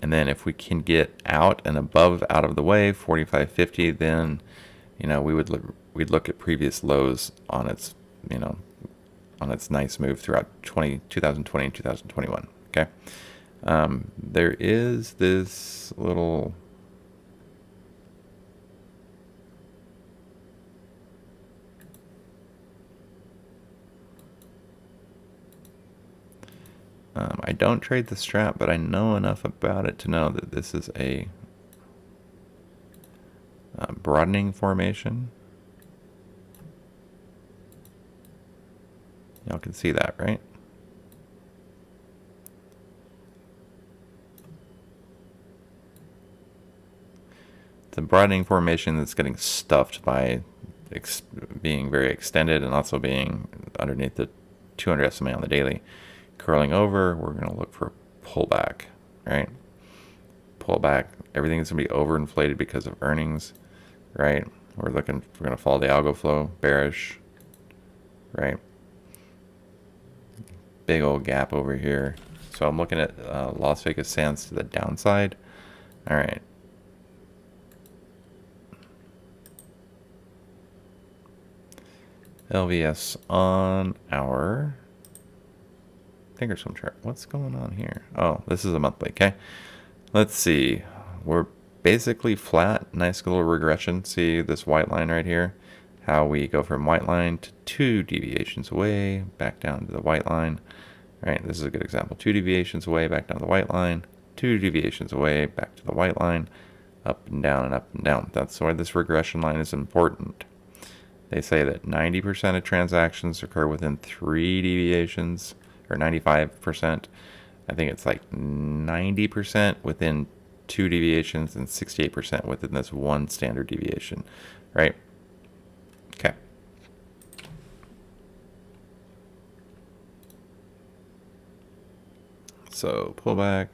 And then if we can get out and above, out of the way, 45.50, then we'd look at previous lows on its on its nice move throughout 2020 and 2021. Okay, there is this little I don't trade the strap, but I know enough about it to know that this is a broadening formation. Y'all can see that, right? It's a broadening formation that's getting stuffed by being very extended and also being underneath the 200 SMA on the daily. Curling over, we're going to look for a pullback, right? Pullback. Everything's going to be overinflated because of earnings, right? We're going to follow the algo flow, bearish, right? Big old gap over here. So I'm looking at Las Vegas Sands to the downside. All right. LVS on our Thinkorswim chart. What's going on here? Oh, this is a monthly. Okay. Let's see. We're basically flat. Nice little regression. See this white line right here? How we go from white line to 2 deviations away, back down to the white line. All right, this is a good example. 2 deviations away, back down to the white line. 2 deviations away, back to the white line. Up and down and up and down. That's why this regression line is important. They say that 90% of transactions occur within 3 deviations, or 95%. I think it's like 90% within 2 deviations and 68% within this 1 standard deviation, right? Okay. So pullback,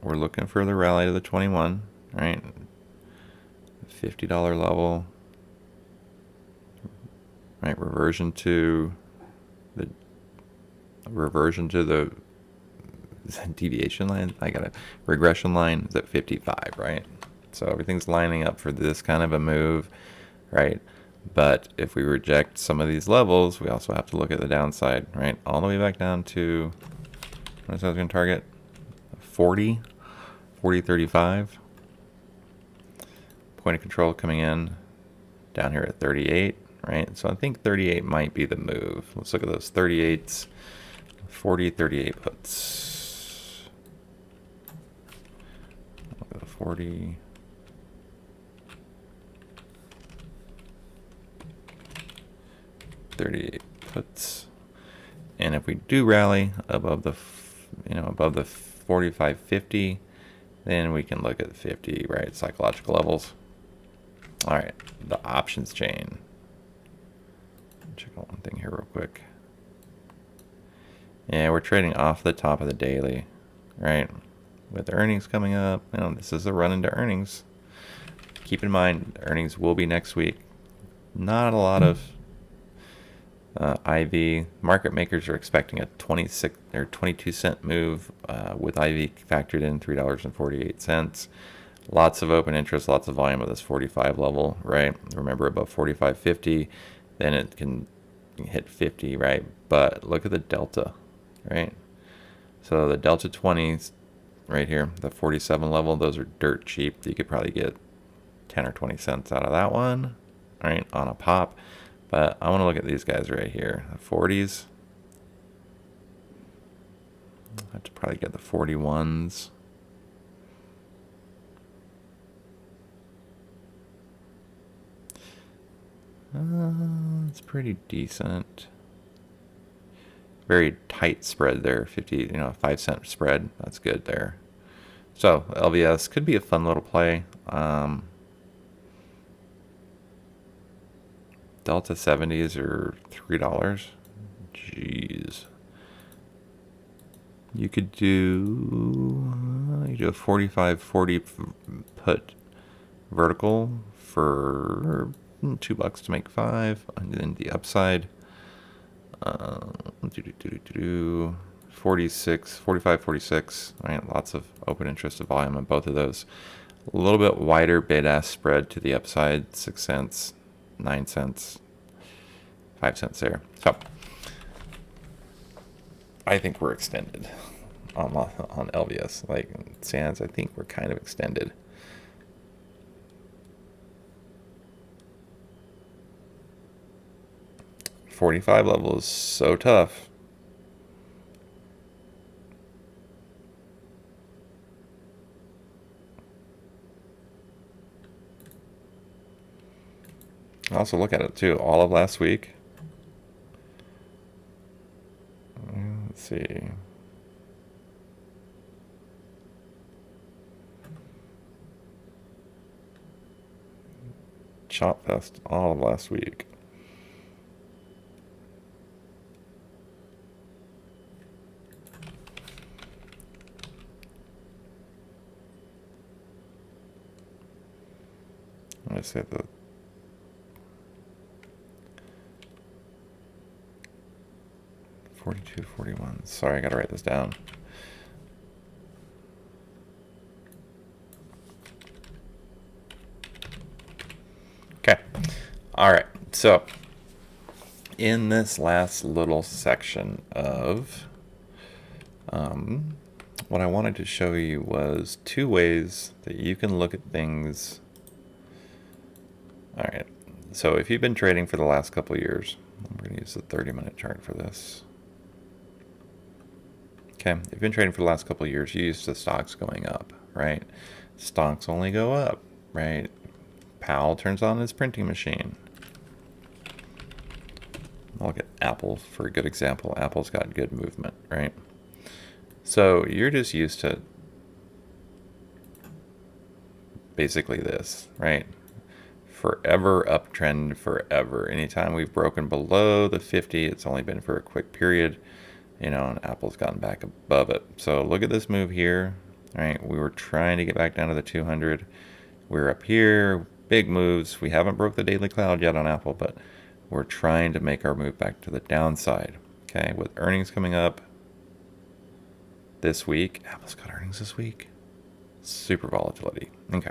we're looking for the rally to the 21, right? $50 level, right? Reversion to the deviation line. I got a regression line is at 55, right? So everything's lining up for this kind of a move, right? But if we reject some of these levels, we also have to look at the downside, right? All the way back down to, what is that going to target? 40.35. Point of control coming in down here at 38, right? So I think 38 might be the move. Let's look at those 38s. 40, 38 puts. Look at the 40. $38 puts, and if we do rally above the, above the 45.50, then we can look at 50, right? Psychological levels. All right, the options chain. Check out one thing here real quick. Yeah, we're trading off the top of the daily, right? With earnings coming up, this is a run into earnings. Keep in mind, earnings will be next week. Not a lot of IV. Market makers are expecting a 26 or 22 cent move with IV factored in $3.48. Lots of open interest, lots of volume at this 45 level, right? Remember, above 45.50, then it can hit 50, right? But look at the delta, right? So the delta 20s right here, the 47 level, those are dirt cheap. You could probably get 10 or 20 cents out of that one, right, on a pop. But I want to look at these guys right here, the 40s. I have to probably get the 41s. It's pretty decent. Very tight spread there, 50, 5-cent spread. That's good there. So LVS could be a fun little play. Delta 70s are $3. Jeez. You could do a 45-40 put vertical for $2 to make 5, and then the upside 46, 45, 46. Right, lots of open interest of volume on both of those. A little bit wider bid-ask spread to the upside, 6 cents, 9 cents, 5 cents there. So I think we're extended on LVS. Like Sands, I think we're kind of extended. $45 level is so tough. Also look at it too, all of last week. Let's see. Chop fest all of last week. I say the 42.41. Sorry, I gotta write this down. Okay. All right. So in this last little section of what I wanted to show you was two ways that you can look at things. All right. So if you've been trading for the last couple of years, we're going to use the 30-minute chart for this. Okay. If you've been trading for the last couple of years, you used to stocks going up, right? Stocks only go up, right? Powell turns on his printing machine. I'll look at Apple for a good example. Apple's got good movement, right? So you're just used to basically this, right? Forever uptrend, forever. Anytime we've broken below the 50, it's only been for a quick period, you know, and Apple's gotten back above it. So look at this move here, right? We were trying to get back down to the 200. We're up here, big moves. We haven't broke the daily cloud yet on Apple, but we're trying to make our move back to the downside. Okay, with earnings coming up this week. Apple's got earnings this week. Super volatility. Okay.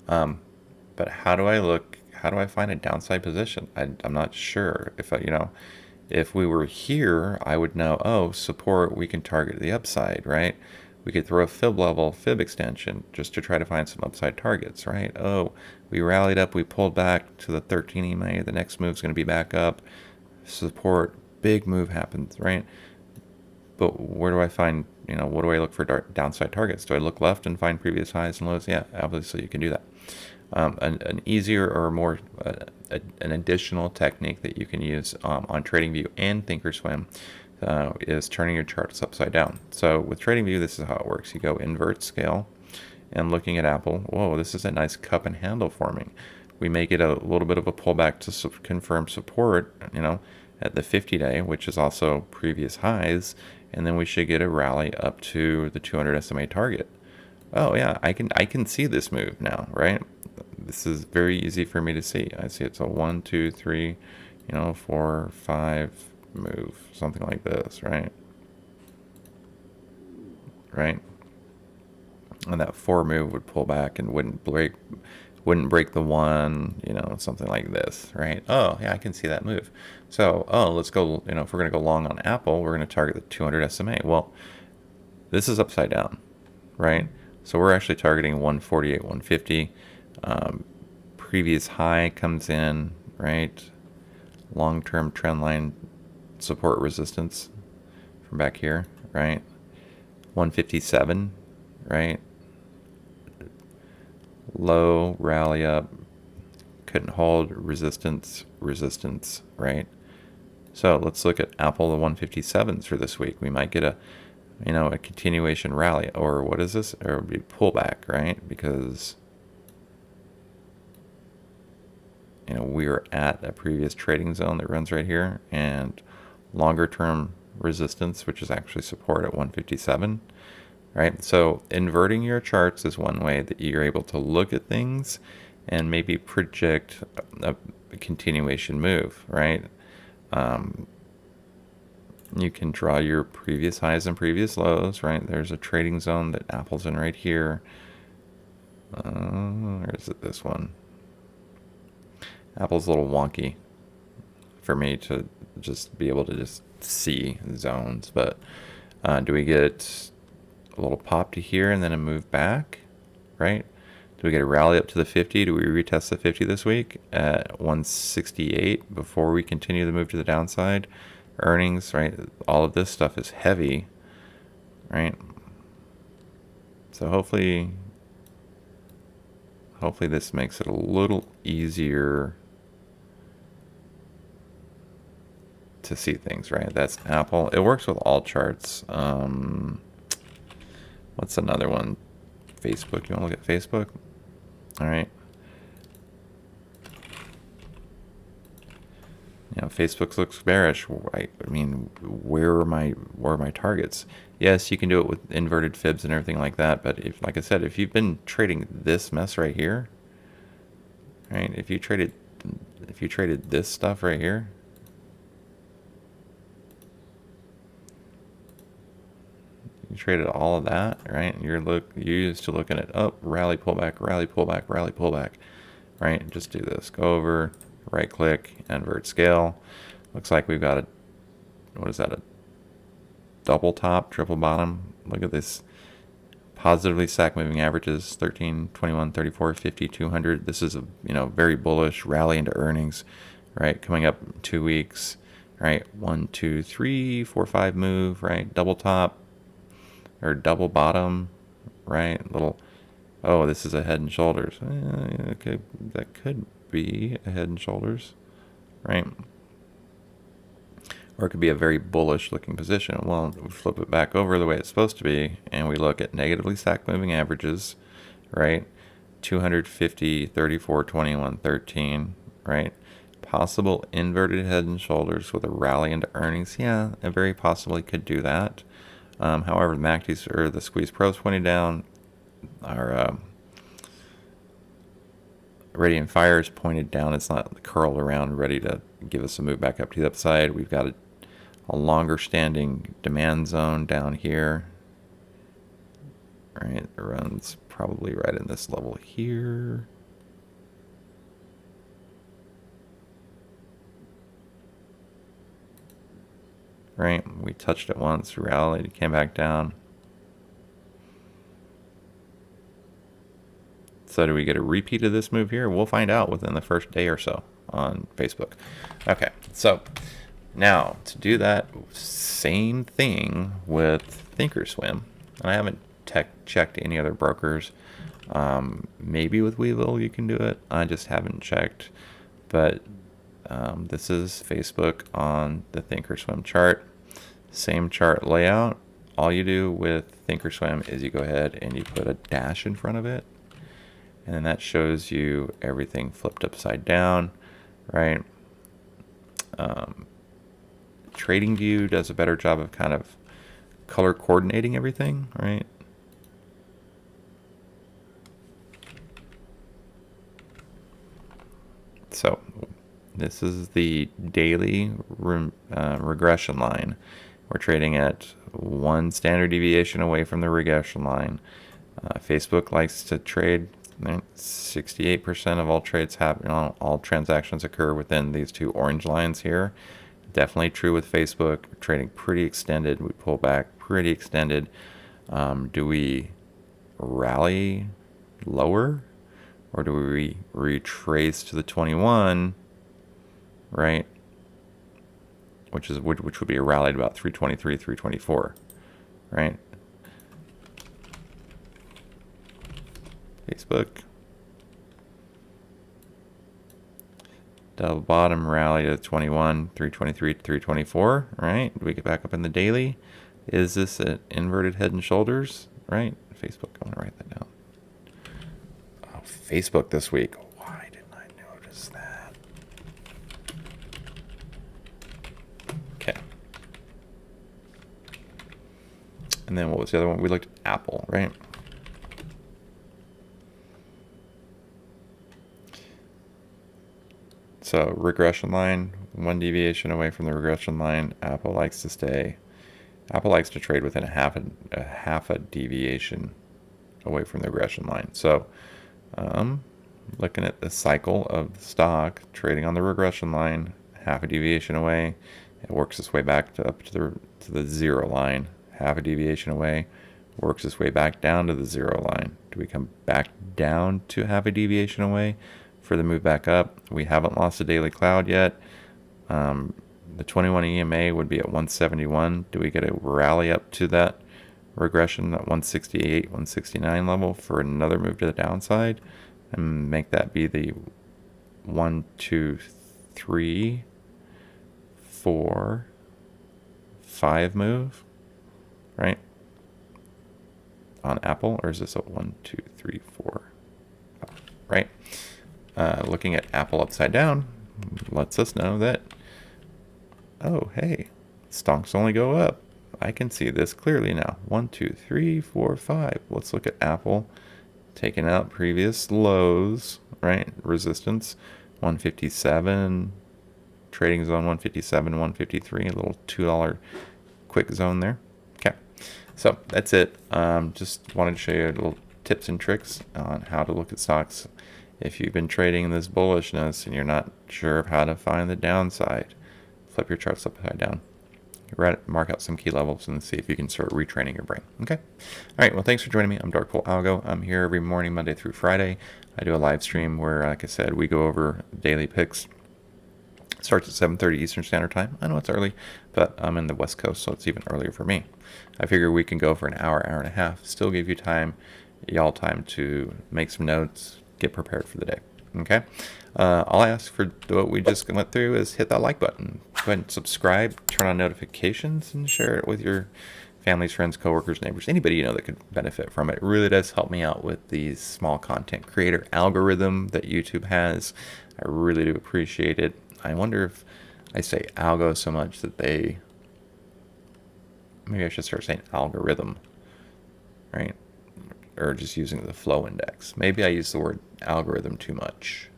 But how do I find a downside position? I'm not sure. If we were here, I would know, oh, support, we can target the upside, right? We could throw a fib level, fib extension, just to try to find some upside targets, right? Oh, we rallied up, we pulled back to the 13 EMA, the next move's going to be back up, support, big move happens, right? But where do I find, what do I look for downside targets? Do I look left and find previous highs and lows? Yeah, obviously you can do that. An easier or more, an additional technique that you can use on TradingView and Thinkorswim is turning your charts upside down. So with TradingView, this is how it works. You go invert scale and looking at Apple. Whoa, this is a nice cup and handle forming. We may get a little bit of a pullback to confirm support, at the 50-day, which is also previous highs, and then we should get a rally up to the 200 SMA target. Oh yeah, I can see this move now, right? This is very easy for me to see. I see it's a 1, 2, 3, 4, 5 move, something like this, right? Right? And that 4 move would pull back and wouldn't break the 1, something like this, right? Oh, yeah, I can see that move. So, let's go, if we're going to go long on Apple, we're going to target the 200 SMA. Well, this is upside down, right? So we're actually targeting 148, 150. Previous high comes in, right? Long-term trend line support resistance from back here, right? 157, right? Low, rally up, couldn't hold, resistance, right? So let's look at Apple, the 157s for this week. We might get a continuation rally, or what is this? Or be pullback, right? Because we are at a previous trading zone that runs right here, and longer term resistance, which is actually support at 157, right? So inverting your charts is one way that you're able to look at things and maybe project a continuation move, right? You can draw your previous highs and previous lows, right? There's a trading zone that Apple's in right here. Or is it this one? Apple's a little wonky for me to just be able to just see zones, but do we get a little pop to here and then a move back, right? Do we get a rally up to the 50? Do we retest the 50 this week at 168 before we continue the move to the downside? Earnings, right? All of this stuff is heavy, right? So hopefully this makes it a little easier to see things, right? That's Apple. It works with all charts. What's another one? Facebook. You want to look at Facebook? All right. Facebook looks bearish. I mean, where are my targets? Yes, you can do it with inverted fibs and everything like that. But like I said, if you've been trading this mess right here, right? If you traded this stuff right here, you traded all of that, right? You're used to looking at rally pullback, rally pullback, rally pullback, right? Just do this. Go over, right click, invert scale. Looks like we've got what is that? A double top, triple bottom. Look at this. Positively stacked moving averages 13, 21, 34, 50, 200. This is a very bullish rally into earnings, right? Coming up 2 weeks, right? 1, 2, 3, 4, 5 move, right? Double top or double bottom, right? This is a head and shoulders. Okay, that could be a head and shoulders, right? Or it could be a very bullish looking position. Well, we flip it back over the way it's supposed to be, and we look at negatively stacked moving averages, right? 250, 34, 21, 13, right? Possible inverted head and shoulders with a rally into earnings. Yeah, it very possibly could do that. However, the MACDs or the squeeze pros pointed down. Our Radiant Fire is pointed down. It's not curled around, ready to give us a move back up to the upside. We've got a longer standing demand zone down here, right? It runs probably right in this level here. Right, we touched it once, rallied, came back down. So do we get a repeat of this move here? We'll find out within the first day or so on Facebook. Okay, so now, to do that same thing with Thinkorswim, and I haven't checked any other brokers. Maybe with Weevil you can do it. I just haven't checked. But this is Facebook on the Thinkorswim chart. Same chart layout. All you do with Thinkorswim is you go ahead and you put a dash in front of it. And then that shows you everything flipped upside down, right? TradingView does a better job of kind of color coordinating everything, right? So this is the daily regression line. We're trading at 1 standard deviation away from the regression line. Facebook likes to trade 68% of all trades happen, all transactions occur within these two orange lines here. Definitely true with Facebook. We're trading pretty extended. We pull back pretty extended. Do we rally lower, or do we retrace to the 21, right? Which would be a rally at about 323, 324, right? Facebook. Double bottom rally to 21, 323, 324, right? Do we get back up in the daily? Is this an inverted head and shoulders, right? Facebook, I'm gonna write that down. Oh, Facebook this week. Why didn't I notice that? Okay. And then what was the other one? We looked at Apple, right? So regression line, 1 deviation away from the regression line. Apple likes to trade within a half a deviation away from the regression line. So looking at the cycle of the stock trading on the regression line, half a deviation away, it works its way back up to the 0 line. Half a deviation away, works its way back down to the 0 line. Do we come back down to half a deviation away for the move back up? We haven't lost a daily cloud yet. The 21 EMA would be at 171. Do we get a rally up to that regression at 168, 169 level for another move to the downside and make that be the 1, 2, 3, 4, 5 move, right? On Apple, or is this a 1, 2, 3, 4, 5, right? Looking at Apple upside down lets us know that, oh, hey, stocks only go up. I can see this clearly now. 1, 2, 3, 4, 5. Let's look at Apple taking out previous lows, right? Resistance 157, trading zone 157, 153, a little $2 quick zone there. Okay, so that's it. Just wanted to show you little tips and tricks on how to look at stocks. If you've been trading this bullishness and you're not sure of how to find the downside, flip your charts upside down. Mark out some key levels and see if you can start retraining your brain. Okay. All right. Well, thanks for joining me. I'm TWLO. I'm here every morning, Monday through Friday. I do a live stream where, like I said, we go over daily picks. It starts at 7:30 Eastern Standard Time. I know it's early, but I'm in the West Coast, so it's even earlier for me. I figure we can go for an hour, hour and a half. Still give you y'all time to make some notes, get prepared for the day. Okay. All I ask for what we just went through is hit that like button. Go ahead and subscribe, turn on notifications, and share it with your families, friends, coworkers, neighbors, anybody you know that could benefit from it. It really does help me out with the small content creator algorithm that YouTube has. I really do appreciate it. I wonder if I say algo so much that maybe I should start saying algorithm, right? Or just using the flow index. Maybe I use the word algorithm too much.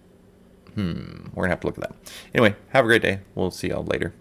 We're gonna have to look at that. Anyway, have a great day. We'll see y'all later.